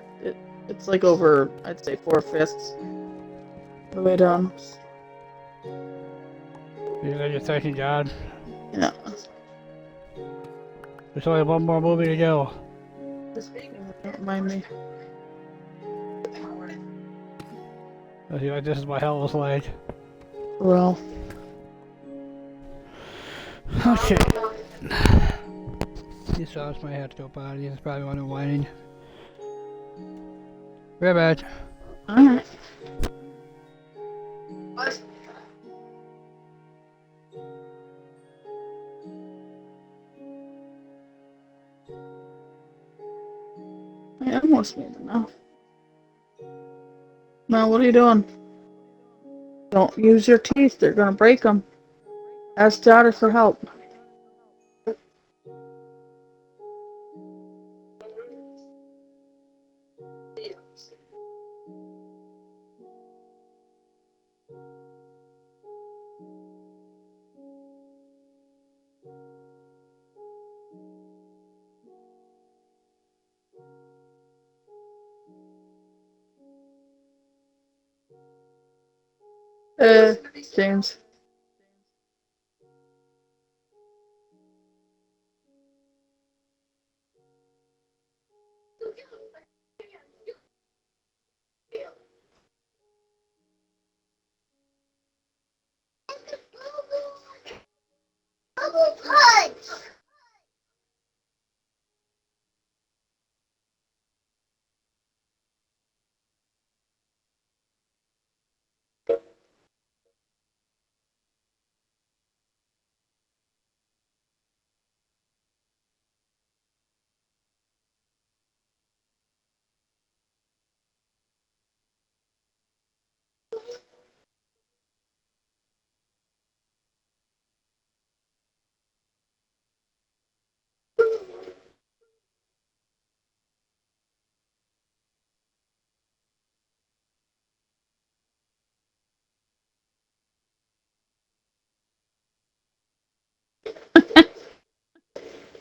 it's like over, I'd say, 4/5 the way down. You're thanking God. Yeah. There's only one more movie to go. Don't mind me. I feel like this is what hell was like. Well, Okay. These songs might have to go potty. It's probably one of whining. Right back. alright. What? I almost made enough. Now, what are you doing? Don't use your teeth, they're gonna break them. Ask Daughter for help. James.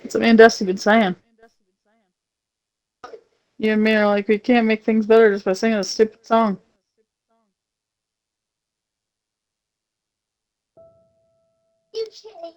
That's what me and Dusty been saying. You and me are like, we can't make things better just by singing a stupid song. You changed.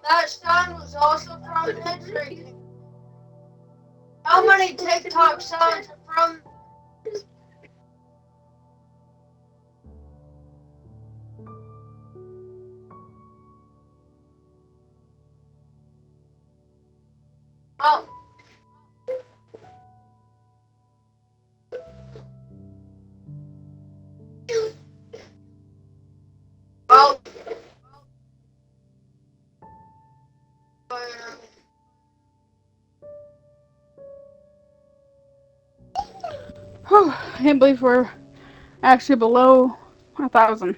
That song was also from Henry. How many TikTok songs are from? Oh. Well. Whew, I can't believe we're actually below 1,000.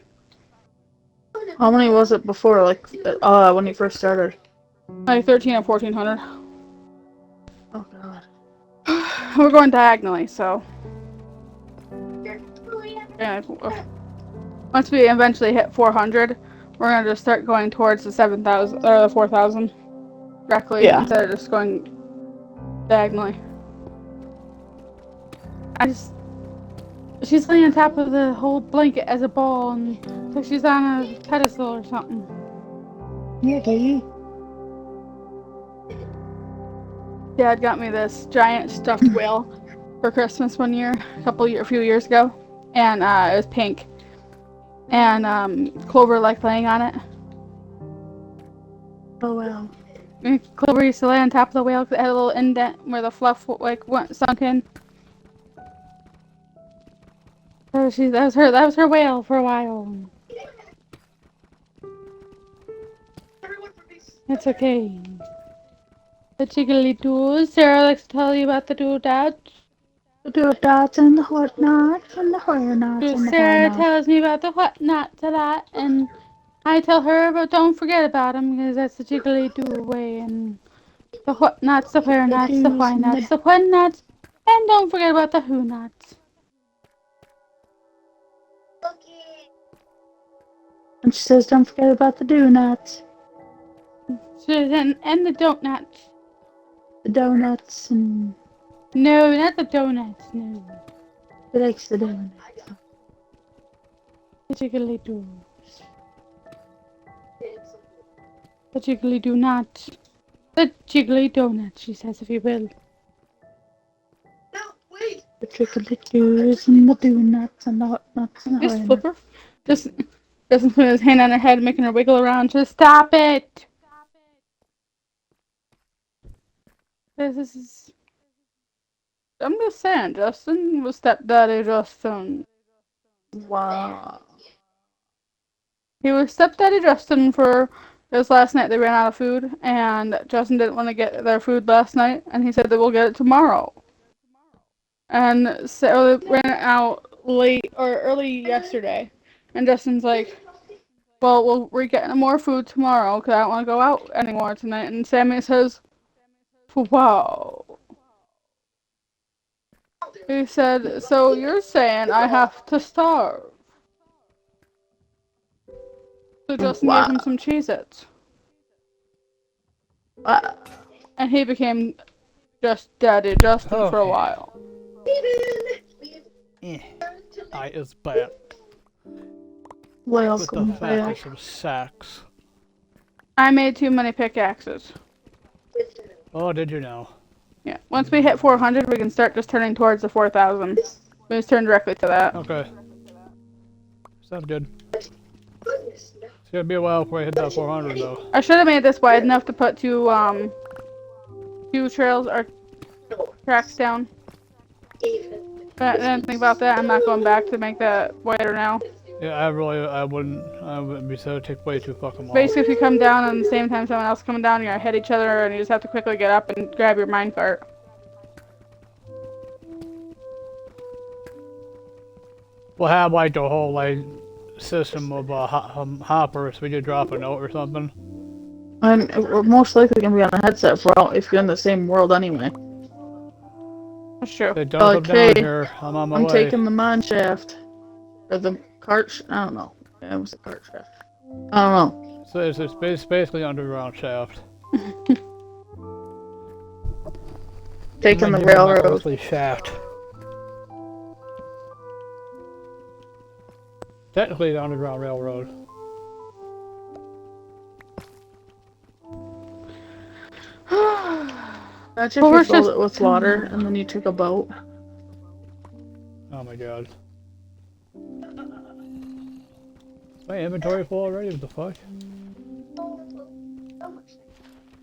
How many was it before, like, when you first started? Like 13 and 1,400. Oh, God. We're going diagonally, so. And once we eventually hit 400, we're gonna just start going towards the 7,000 or the 4,000 directly instead of just going diagonally. She's laying on top of the whole blanket as a ball, and so she's on a pedestal or something. Yeah, baby. Dad got me this giant stuffed whale for Christmas one year, a few years ago, and it was pink. And Clover liked laying on it. Oh wow. And Clover used to lay on top of the whale because it had a little indent where the fluff went sunk in. So that was her whale for a while. It's okay. The jiggly doos. Sarah likes to tell you about the doodads. The doodads and the whatnots and the whatnots and the Sarah whatnots. tells me about the whatnots a lot, and I tell her, but don't forget about them because that's the jiggly doo way. And the whatnots, the where nots, the why nots, the when nots, and don't forget about the who nots. And she says, don't forget about the do-nuts. And the don't nuts. The donuts and... No, not the donuts, no. She likes the donuts. The jiggly doo. The jiggly do not. The jiggly donut, she says, if you will. No, wait. The trickle-doos and the do-nuts and the whatnots and the Just whatnots. flip her. Just doesn't put his hand on her head, making her wiggle around. Just stop it. This is. I'm just saying, Justin was stepdaddy Justin. Wow. He was stepdaddy Justin for. It was last night they ran out of food, and Justin didn't want to get their food last night, and he said that we'll get it tomorrow. And so they ran out late or early yesterday, and Justin's like, well, we're getting more food tomorrow because I don't want to go out anymore tonight. And Sammy says, wow. He said, so you're saying I have to starve? So Justin gave him some Cheez-Its. Wow. And he became just Daddy Justin for a while. I is back Welcome with the fact of back. some sacks. I made too many pickaxes. Oh, did you know? Yeah. Once we hit 400, we can start just turning towards the 4,000. We just turn directly to that. Okay. Sounds good. It's gonna be a while before I hit that 400 though. I should have made this wide enough to put two trails or tracks down. But I didn't think about that. I'm not going back to make that wider now. Yeah, I wouldn't be so take way too fucking long. Basically, if you come down at the same time someone else coming down, you're gonna hit each other, and you just have to quickly get up and grab your minecart. We'll have like the whole like system of hoppers. We could drop a note or something. And we're most likely gonna be on a headset for all if you're in the same world anyway. That's true. Say, don't come Okay, down here. I'm on my I'm way. taking the mine shaft. Or the cart I don't know. Yeah, it was the cart shaft. I don't know. So it's basically underground shaft. Taking the Might give it my railroad. earthly shaft. Technically the underground railroad. Imagine Well, if we're you filled just- it with water and then you took a boat. Oh my god. Is my inventory full already? What the fuck?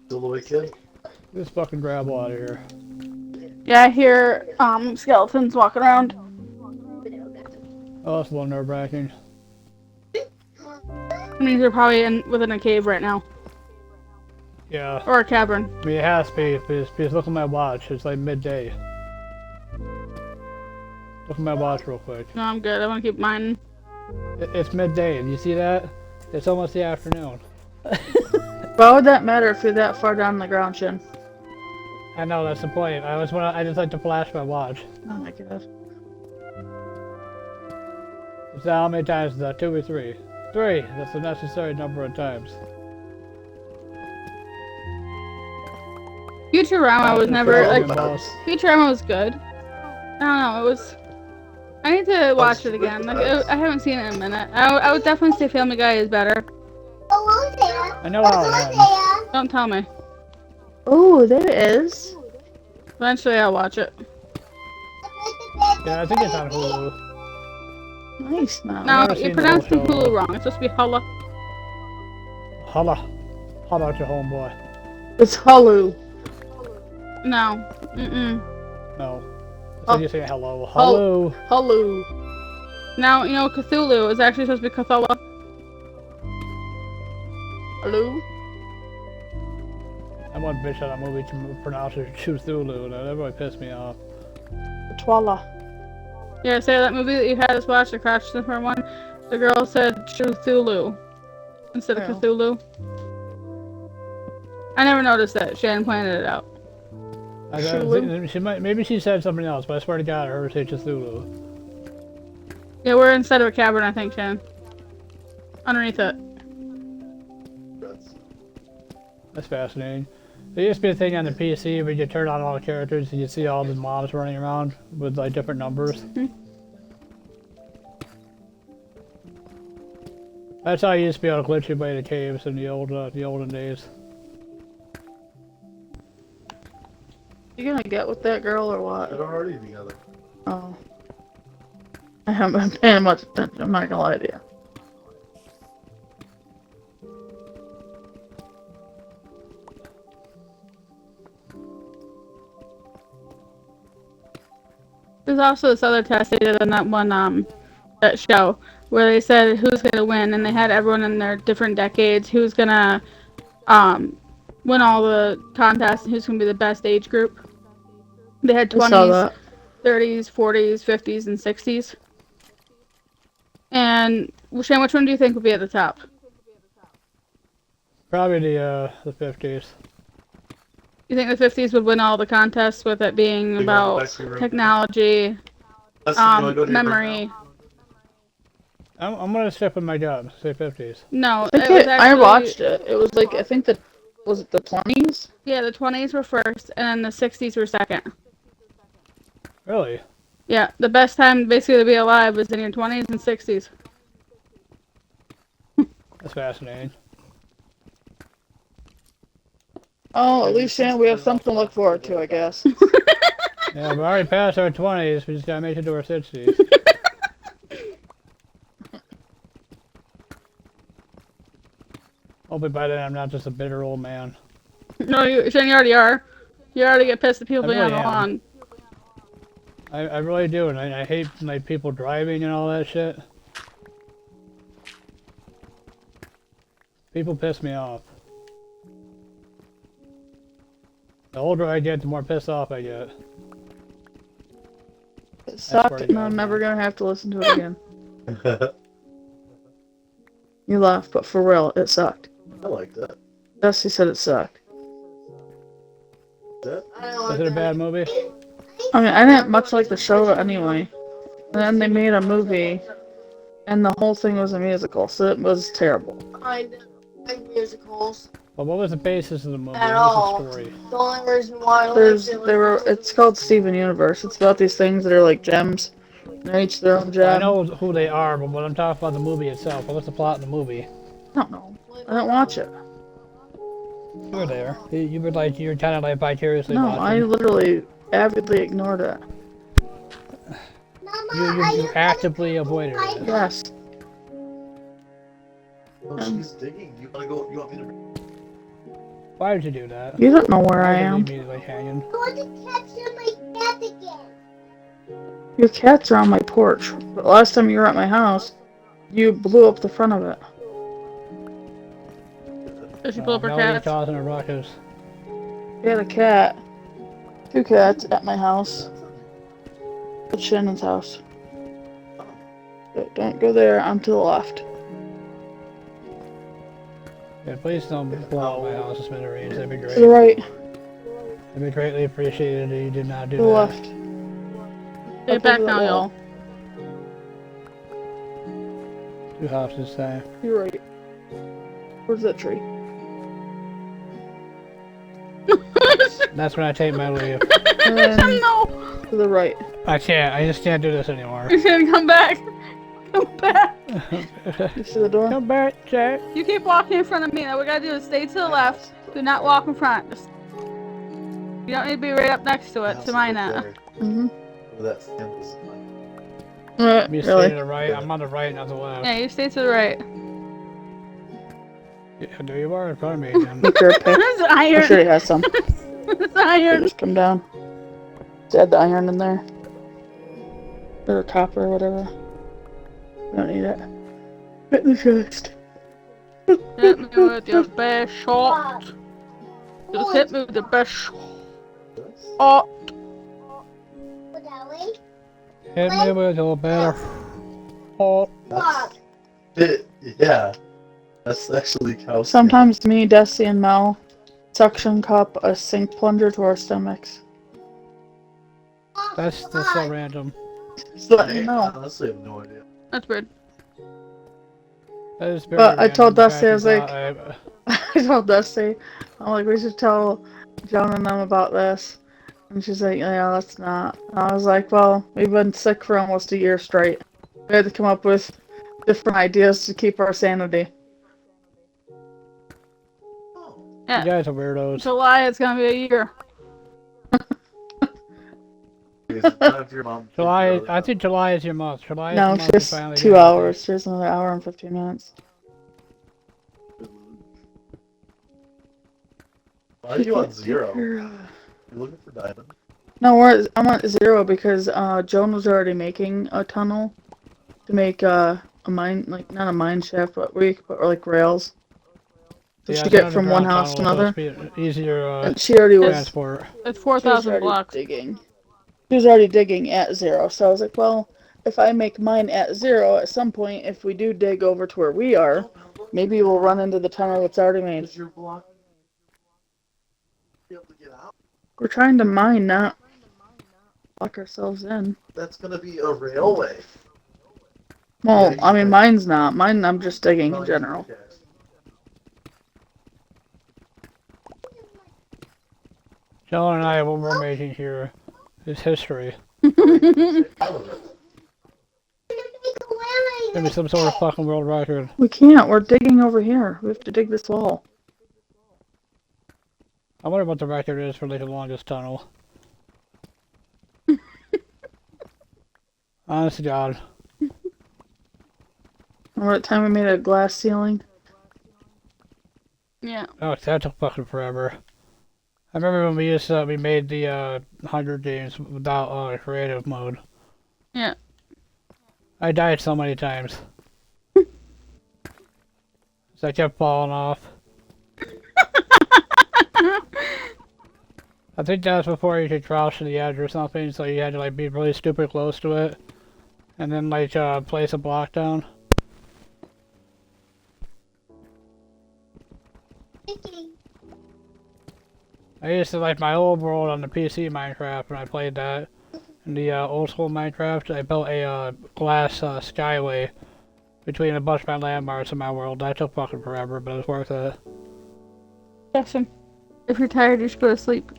Still awake, kid? Get this fucking gravel out of here. Yeah, I hear skeletons walking around. Oh, that's a little nerve-wracking. That means they're probably within a cave right now. Yeah. Or a cavern. I mean, it has to be, because look at my watch. It's like midday. Look at my watch real quick. No, I'm good. I want to keep mine. It's midday, and you see that? It's almost the afternoon. Why would that matter if you're that far down the ground, Shin? I know, that's the point. I just like to flash my watch. Oh my god. So how many times is that? 2 or 3? 3. That's the necessary number of times. Futurama was never like. Boss. Futurama was good. I don't know. It was. I need to watch it again. Like I haven't seen it in a minute. I would definitely say Family Guy is better. I know how it ends. Don't tell me. Oh, there it is. Eventually, I'll watch it. Yeah, I think it's on Hulu. Nice now. No, never you're seen the pronouncing whole show. Hulu wrong. It's supposed to be Hula. Holla. Holla out your homeboy. It's Hulu. No. Mm-mm. No. Oh. So you say hello. Hello. Hulu. Now, you know, Cthulhu is actually supposed to be Cthulhu. Hello? I want bitch out of that movie to pronounce it Cthulhu. That really pissed me off. Twala. Yeah, say that movie that you had us watch, the Crouch the First one. The girl said Cthulhu instead of Oh. Cthulhu. I never noticed that. Shannon pointed it out. Maybe she said something else, but I swear to God, I heard her say Cthulhu. Yeah, we're inside of a cavern, I think, Shannon. Underneath it. That's fascinating. There used to be a thing on the PC where you turn on all the characters and you see all the mobs running around with like different numbers. That's how you used to be able to glitch your way to caves in the olden days. You gonna get with that girl or what? They're already together. Oh. I haven't been paying much attention, I'm not gonna lie to you. There's also this other test they did on that one, that show, where they said who's gonna win, and they had everyone in their different decades, who's gonna, win all the contests, and who's gonna be the best age group. They had I saw 20s, that. 30s, 40s, 50s, and 60s. And, Shane, which one do you think would be at the top? Probably the 50s. You think the 50s would win all the contests with it being Big about old ice cream. technology, That's you wanna go to your memory? I'm gonna stick with my job. Say 50s. No, I, it was actually, I watched it. It was like, I think was it the 20s? Yeah, the 20s were first, and then the 60s were second. Really? Yeah, the best time basically to be alive was in your 20s and 60s. That's fascinating. Oh, at least, Shan, we have something to look forward to, I guess. Yeah, we already passed our 20s. We just gotta make it to our 60s. Hopefully by then I'm not just a bitter old man. No, Shane, you already are. You already get pissed at people being on really the am. lawn. I really do, and I hate like people driving and all that shit. People piss me off. The older I get, the more pissed off I get. It sucked, to and God, I'm never man. gonna have to listen to it again. You laugh, but for real, it sucked. I like that. Dusty said it sucked. That I don't Was like it a that. bad movie? I mean, I didn't much like the show anyway. And then they made a movie, and the whole thing was a musical, so it was terrible. I don't like musicals Well, what was the basis of the movie? at What all. was the story? The only reason why I There's, liked it there were, was it's called Steven Universe. It's about these things that are like gems. They're each their own I gem. know who they are, but when I'm talking about the movie itself, what's the plot of the movie? I don't know. I didn't watch it. You were there. You were like, you were kind of like vicariously No, watching. I literally avidly ignored it. You actively avoided it. Yes. oh, she's digging. You wanna go? You want me to? Why would you do that? You don't know where I Why would you am. leave me like hanging? Your cats are on my porch. But last time you were at my house, you blew up the front of it. Does she pull up her Now you're cats? causing a ruckus. We had a cat. 2 cats at my house. At Shannon's house. But don't go there, I'm to the left. Yeah, please don't blow up my house, smithereens. That'd be To great. the right. It'd be greatly appreciated if you did not do To the that. left. Get Up back over that now, wall. y'all. 2 houses there. You're right. Where's that tree? That's when I take my leave. No! To the right. I can't. I just can't do this anymore. He's gonna come back. Come back. You see the door? Come back, Jack. You keep walking in front of me. Now what we gotta do is stay to the left. Do not walk in front. Just... You don't need to be right up next to it, to mine now. Mm-hmm. Where that fan was. You stay Really? to the right. I'm on the right, not the left. Yeah, you stay to the right. Yeah, there you are in front of me again. Make your pick. It's I'm iron. sure he has some. It's iron. Just come down. Just add the iron in there. Or copper or whatever. We don't need it. Hit the chest. Hit me with your best shot. Just hit me with the best shot. Oh, Hit me with your better. Oh, Yeah. That's actually cow skin. Sometimes me, Desi, and Mel suction cup a sink plunger to our stomachs. that's so random. Just let I me know. honestly have no idea. that's weird. That is very But I told random. Dusty, I was The like- fact I told Dusty, I'm like, we should tell Joan and them about this. And she's like, yeah, let's not. And I was like, well, we've been sick for almost a year straight. We had to come up with different ideas to keep our sanity. You guys are weirdos. July is gonna be a year. Because it's time for your mom to July, take you out I of the think July is your month. July is No, the it's month we just finally 2 get hours. There's another hour and 15 minutes. house. Why are you on 0? You're looking for diamond. No, I'm at 0 because Joan was already making a tunnel to make a mine, like not a mine shaft, but like rails. So Yeah, she it's an get from one underground house to tunnel, so another. it's easier And she already was transport. It's She was 4,000 already blocks. digging. She was already digging at 0, so I was like, well, if I make mine at 0, at some point, if we do dig over to where we are, maybe we'll run into the tunnel that's already made. Is your block be able to get out? We're trying to mine, not lock ourselves in. That's gonna be a railway. Well, Yeah, I mean, mine's not. Mine, I'm just digging in general. Okay. John and I, what we're making here is history. Maybe some sort of fucking world record. We can't. We're digging over here. We have to dig this wall. I wonder what the record is for like the longest tunnel. Honest to God. Remember that time we made a glass ceiling? Yeah. Oh, that took fucking forever. I remember when we made the 100 games without creative mode. Yeah. I died so many times. So I kept falling off. I think that was before you could crouch to the edge or something, so you had to like be really stupid close to it. And then like place a block down. I used to like my old world on the PC Minecraft when I played that. In the old school Minecraft, I built a glass skyway between a bunch of my landmarks in my world. That took fucking forever, but it was worth it. Justin, if you're tired, you should go to sleep.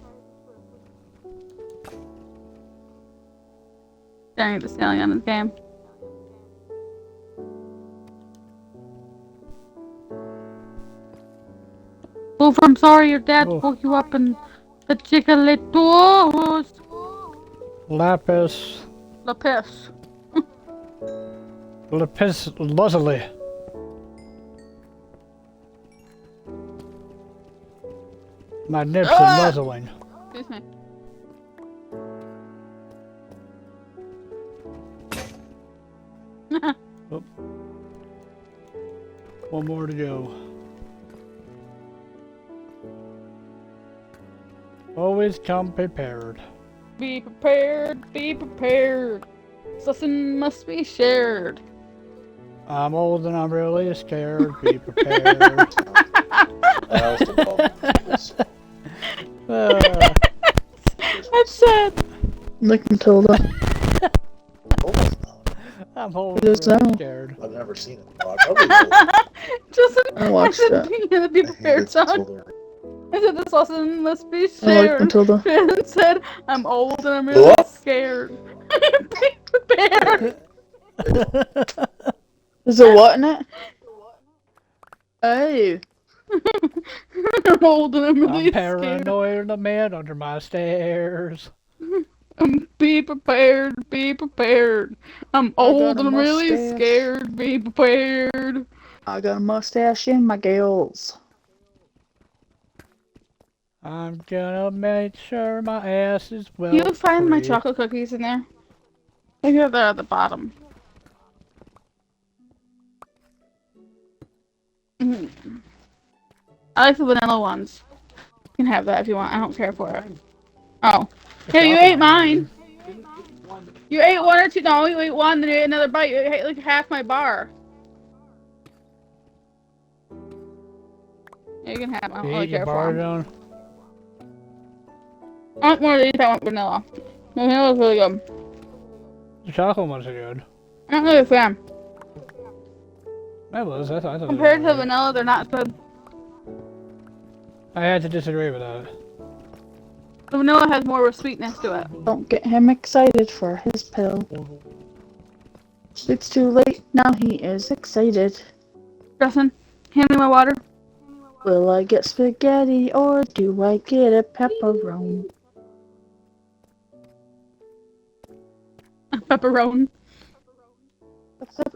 Staring at the ceiling on his game. Oh, I'm sorry, your dad Oh. woke you up in the chicaletos. Lapis lazuli. My nips are nuzzling. Excuse me. One more to go. Always come prepared. Be prepared, be prepared. Something must be shared. I'm old and I'm really scared. Be prepared. That's sad. Like Matilda. I'm whole It is really now. scared. I've never seen it. No, I probably will. Justin, I watched said it. being in the Be I hate Prepared it song. Matilda. I said this lesson must be I like shared. Matilda. Shannon said, I'm old and I'm Go really up. scared. Be prepared. Is there what in it? Hey. I'm old and I'm really I'm scared. paranoid of the man under my stairs. Be prepared, be prepared. I'm I old got a and I'm really mustache. scared. Be prepared. I got a mustache in my gills. I'm gonna make sure my ass is well. You find my free. chocolate cookies in there? I think they're at the bottom. I like the vanilla ones. You can have that if you want. I don't care for it. Oh. Yeah, you ate mine. You ate one or two. No, you ate one, then you ate another bite. You ate like half my bar. Yeah, you can have them. I don't You really eat your care for bar them. down? I want more of these. I want vanilla. The vanilla's really good. The chocolate ones are good. I'm not really a fan. That was. I thought Compared they to were vanilla, they're not good. I had to disagree with that. The vanilla has more of a sweetness to it. Don't get him excited for his pill. It's too late. Now he is excited. Justin, hand me my water. Will I get spaghetti or do I get a pepperoni? Pepperoni.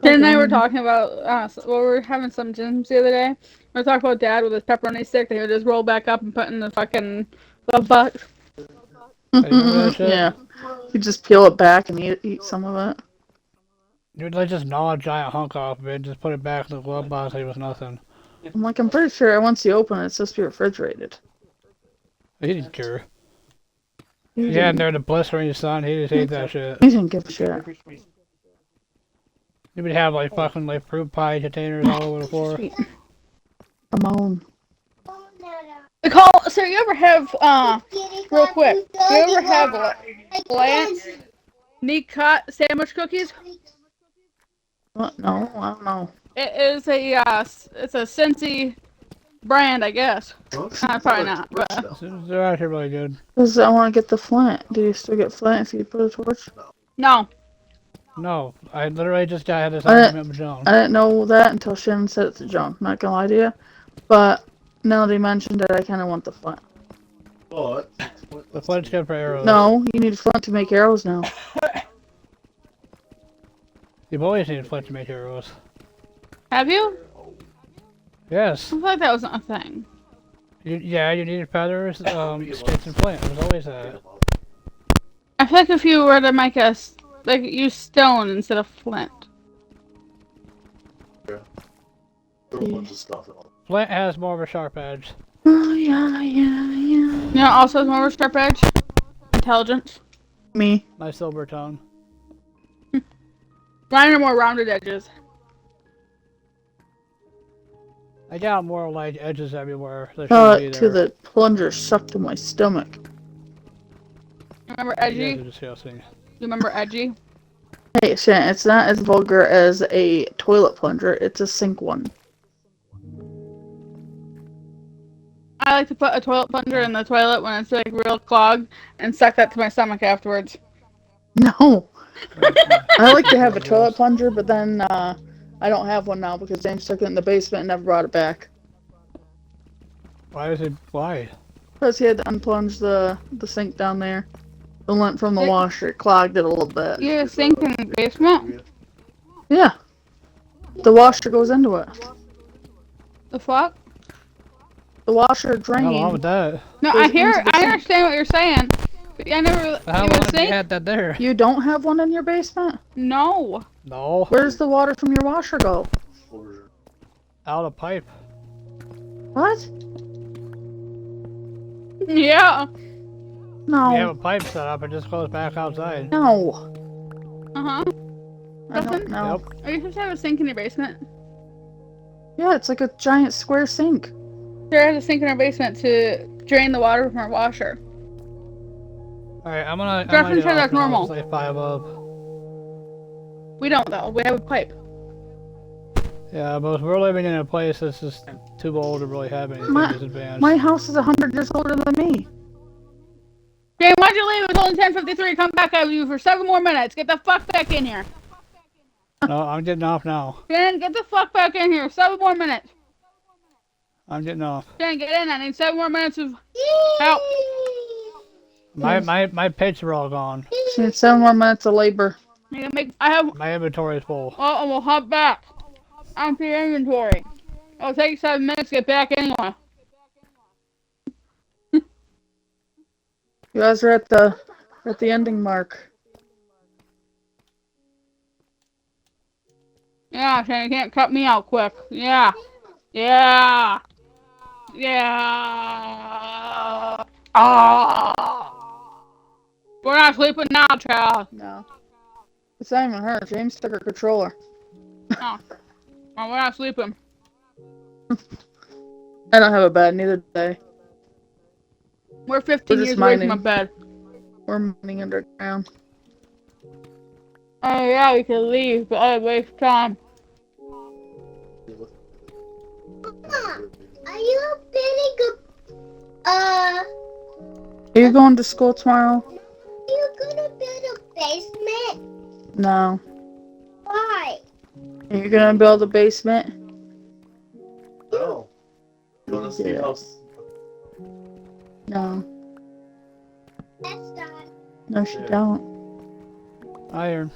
Jen and I were talking about, we were having some gyms the other day. We were talking about Dad with his pepperoni stick that he would just roll back up and put in the fucking glove box. Hey, remember that shit? Yeah. You just peel it back and eat some of it. Dude, let's just gnaw a giant hunk off of it and just put it back in the glove box like it was nothing. I'm pretty sure once you open it, it's supposed to be refrigerated. He didn't care. He Yeah, and didn't, they're the blistering sun. He just ate that shit. he didn't give a shit. You would have like fucking like fruit pie containers all over the floor. Come on. So you ever have, real quick, you ever have Lance neat cut sandwich cookies? What? No, I don't know. It is it's a Scentsy brand, I guess. Probably not, but They're actually really good. Because I want to get the flint. Do you still get flint if you put a torch? no. No, I literally just had this I argument with Joan. I didn't know that until Shannon said it to John. Not gonna lie to you. But now that he mentioned it, I kind of want the flint. But The flint's good for arrows. No, you need flint to make arrows now. You've always needed flint to make arrows. Have you? Yes. I thought that wasn't a thing. Yeah, you needed feathers, sticks, and flint. It was always that. I feel like if you were to make use stone instead of flint. throw a bunch of stuff in. Flint has more of a sharp edge. Oh, yeah. You know, also has more of a sharp edge. Intelligence. Me. My silver tongue. Mine are more rounded edges. I got more like edges everywhere. There shouldn't be To there. the plunger sucked to my stomach. Remember You edgy? guys are disgusting. You remember edgy? Hey, Shannon, it's not as vulgar as a toilet plunger. It's a sink one. I like to put a toilet plunger in the toilet when it's like real clogged and suck that to my stomach afterwards. No. I like to have a toilet plunger, but then I don't have one now because James took it in the basement and never brought it back. Why is it? Why? Because he had to unplunge the sink down there. The lint from the washer clogged it a little bit. You have a sink in the basement? Yeah. The washer goes into it. The fuck? The washer What's wrong drain. with that? No, Goes I into the I sink. understand what you're saying. But I never. How You long a have you sink? had that there? You don't have one in your basement? No. No. Where's the water from your washer go? Out of pipe. What? Yeah. No. You have a pipe set up, it just goes back outside. No. Uh-huh. I don't know. Yep. Are you supposed to have a sink in your basement? Yeah, it's like a giant square sink. Sarah has a sink in her basement to drain the water from her washer. Alright, I'm gonna Justin get said off that's now. normal. It's like 5 up. We don't though. We have a pipe. Yeah, but we're living in a place that's just too old to really have anything My- this advanced. My house is 100 years older than me. Jane, why'd you leave? It's only 10:53. Come back. I have you for 7 more minutes. Get the fuck back in here. No, I'm getting off now. Jane, get the fuck back in here. 7 more minutes. I'm getting off. Jane, get in. I need 7 more minutes of help. My pits are all gone. She needs 7 more minutes of labor. I have. My inventory is full. Oh, we'll hop back. Onto your inventory. It'll take 7 minutes to get back anyway. You guys are at the ending mark. Yeah, Shane, you can't cut me out quick. Yeah. Yeah. Yeah. Ah. We're not sleeping now, child. No. It's not even her. James took her controller. Oh. Well, we're not sleeping. I don't have a bed, neither do they. We're 15 just years away from mining. a bed. We're mining underground. Oh, yeah, we could leave, but I'd waste time. Are you building Are you going to school tomorrow? you gonna build a basement? No. Why? Are you gonna build a basement? No. You wanna see how No. That's done. No, she don't. Iron.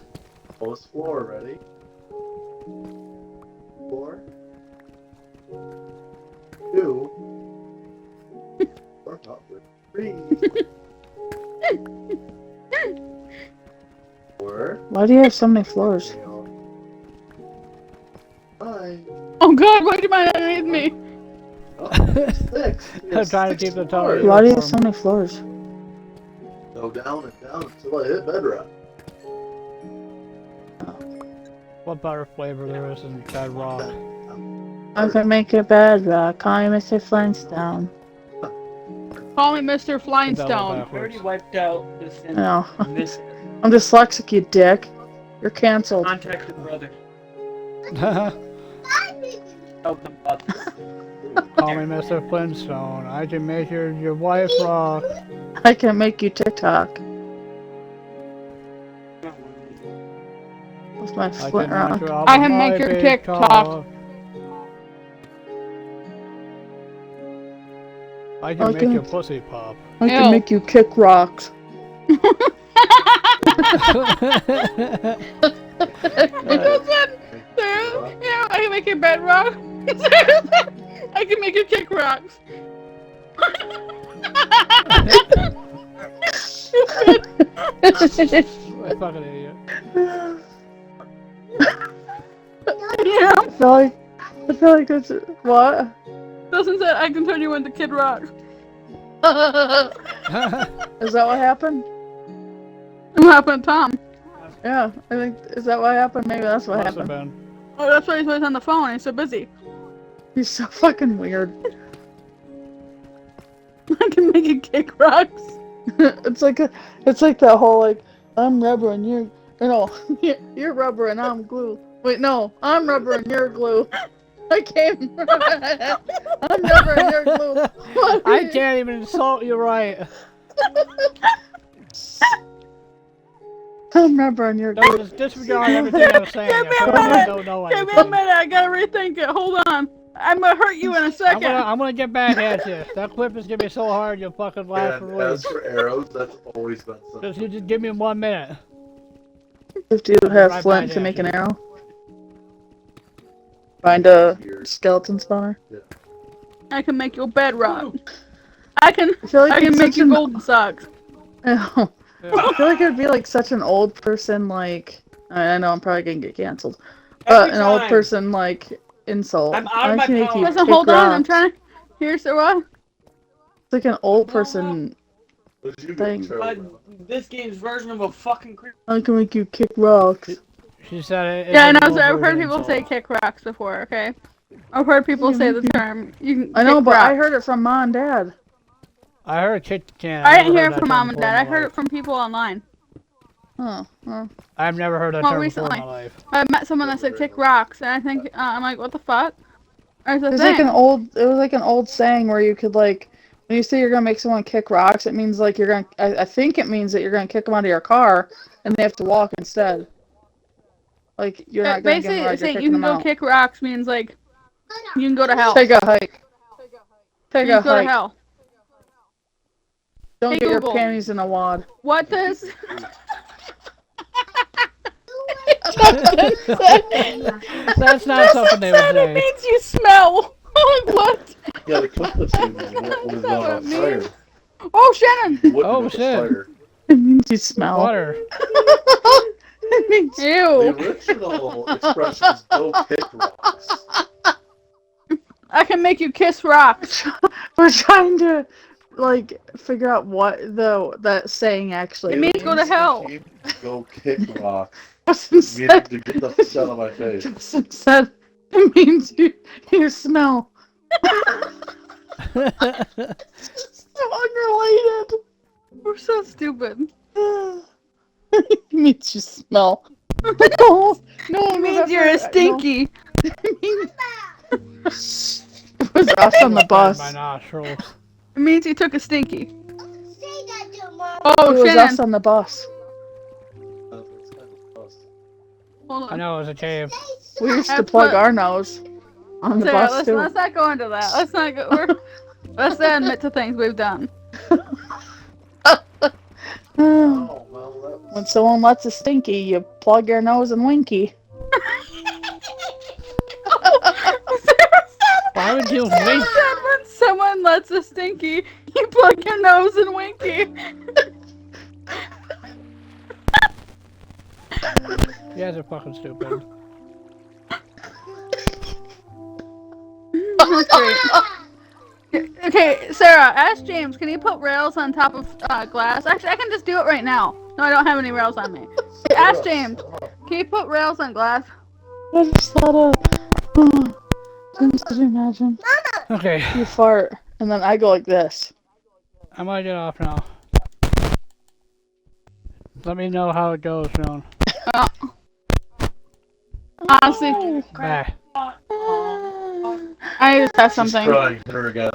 lowest floor, ready? 4, 2, or not, 3, 4, Why do you have so many floors? 5, Oh, God, why do you mind underneath me? 6. I'm trying to keep the tower. Why do you have so many floors? Go down and down until I hit bedrock. What better flavor there is in bedrock? I can make a bedrock. Call me Mr. Flintstone. Call me Mr. That Flintstone. one I already wiped out this and No. this. I'm dyslexic, you dick. You're canceled. Contact your brother. backwards. Tell them about this. Call me Mr. Flintstone. I can make your wife rock. I can make you TikTok. With my I flint can rock. make your I can make your TikTok. I I can make can- your pussy pop. I can Ew. make you kick rocks. Yeah, I can make your bed rock. I can make you kick rocks. I fucking idiot. Yeah. I feel like that's what? Doesn't say I can turn you into Kid Rock. Is that what happened? What happened to Tom? Yeah, I think is that what happened? Maybe that's what Must have happened. been. Oh, that's why he's always on the phone. He's so busy. He's so fucking weird. I can make you kick rocks. it's like that whole like I'm rubber and you're rubber and I'm glue. Wait, no, I'm rubber and you're glue. I can't. I'm rubber and you're glue. I can't even insult you right. I'm rubber and you're glue. Don't just disregard everything I'm saying. Give me a I feel like I minute. don't know Give me a anything. minute. I gotta rethink it. Hold on. I'm gonna hurt you in a I'm second. gonna get back at you. That clip is gonna be so hard you'll fucking laugh for And as weeks. for arrows, that's always been something. Just you just give me 1 minute. If you have Right flint by to make an that. arrow. Find a skeleton spawner. I can make your bed rock. I can I feel like I can it's make such you an- golden socks. I feel like it would be like such an old person like I know I'm probably gonna get canceled. But Every an old time. person like insult. I'm out of my can make power. you Listen, kick hold on. I'm rocks. trying to. Here's the what? It's like an old person. What did you Thing. get, Charlie? This game's version of a fucking creep. I can make you kick rocks. She said it. Yeah, I it's know. an So I've heard overrated people say insult. kick rocks before. Okay. I've heard people say the term. You can I know, kick but I rocks. heard it from mom and dad. I heard kick the can. I never didn't hear heard it that from term mom and before in dad. I my heard life. it from people online. Huh. I've never heard that Well, term before in recently. my life. I met someone that said kick rocks, and I think I'm like, what the fuck? There's a It was thing. like an old saying where you could like, when you say you're gonna make someone kick rocks, it means like you're gonna. I think it means that you're gonna kick them out of your car, and they have to walk instead. Like you're not gonna give them a Basically, ride, you're saying kicking you can them go out. kick rocks means like you can go to hell. Take a hike. Take Means a go to hike. hell. Don't Hey, get your Google. panties in a wad. What does? That's not something they would It say. means you smell. What? Yeah, the compass was Is that on what it fire. means? Oh, Shannon. Wouldn't Oh, have shit. fire. It means you smell. Water. It means The Ew. original expression is go kick rocks. I can make you kiss rocks. we're trying to like figure out what that saying actually It means go to hell. Go kick rocks. Justin Meaning said, to get the fuck out of my face. Justin said it means you smell. So unrelated. We're so stupid. It means you smell. No, It means you're a stinky. It was us on the bus. My nostrils. It means you took a stinky. Say that to mom. Oh, It was us Shannon. on the bus. Hold I on. know it was a cave. We used to That's plug what- our nose on the Sarah, bus too. let's not go into that. Let's not go. Let's admit to things we've done. Oh, well, that was... When someone lets a stinky, you plug your nose and winky. Why would you Sarah wink? said when someone lets a stinky, you plug your nose and winky. You guys are fucking stupid. That's great. Okay, Sarah, ask James, can you put rails on top of glass? Actually, I can just do it right now. No, I don't have any rails on me. Ask James, can you put rails on glass? I just thought of. James, could you imagine? Okay, You fart, and then I go like this. I might get off now. Let me know how it goes, Sean. Honestly, Bye. I need to test She's something. crying. Hit her again.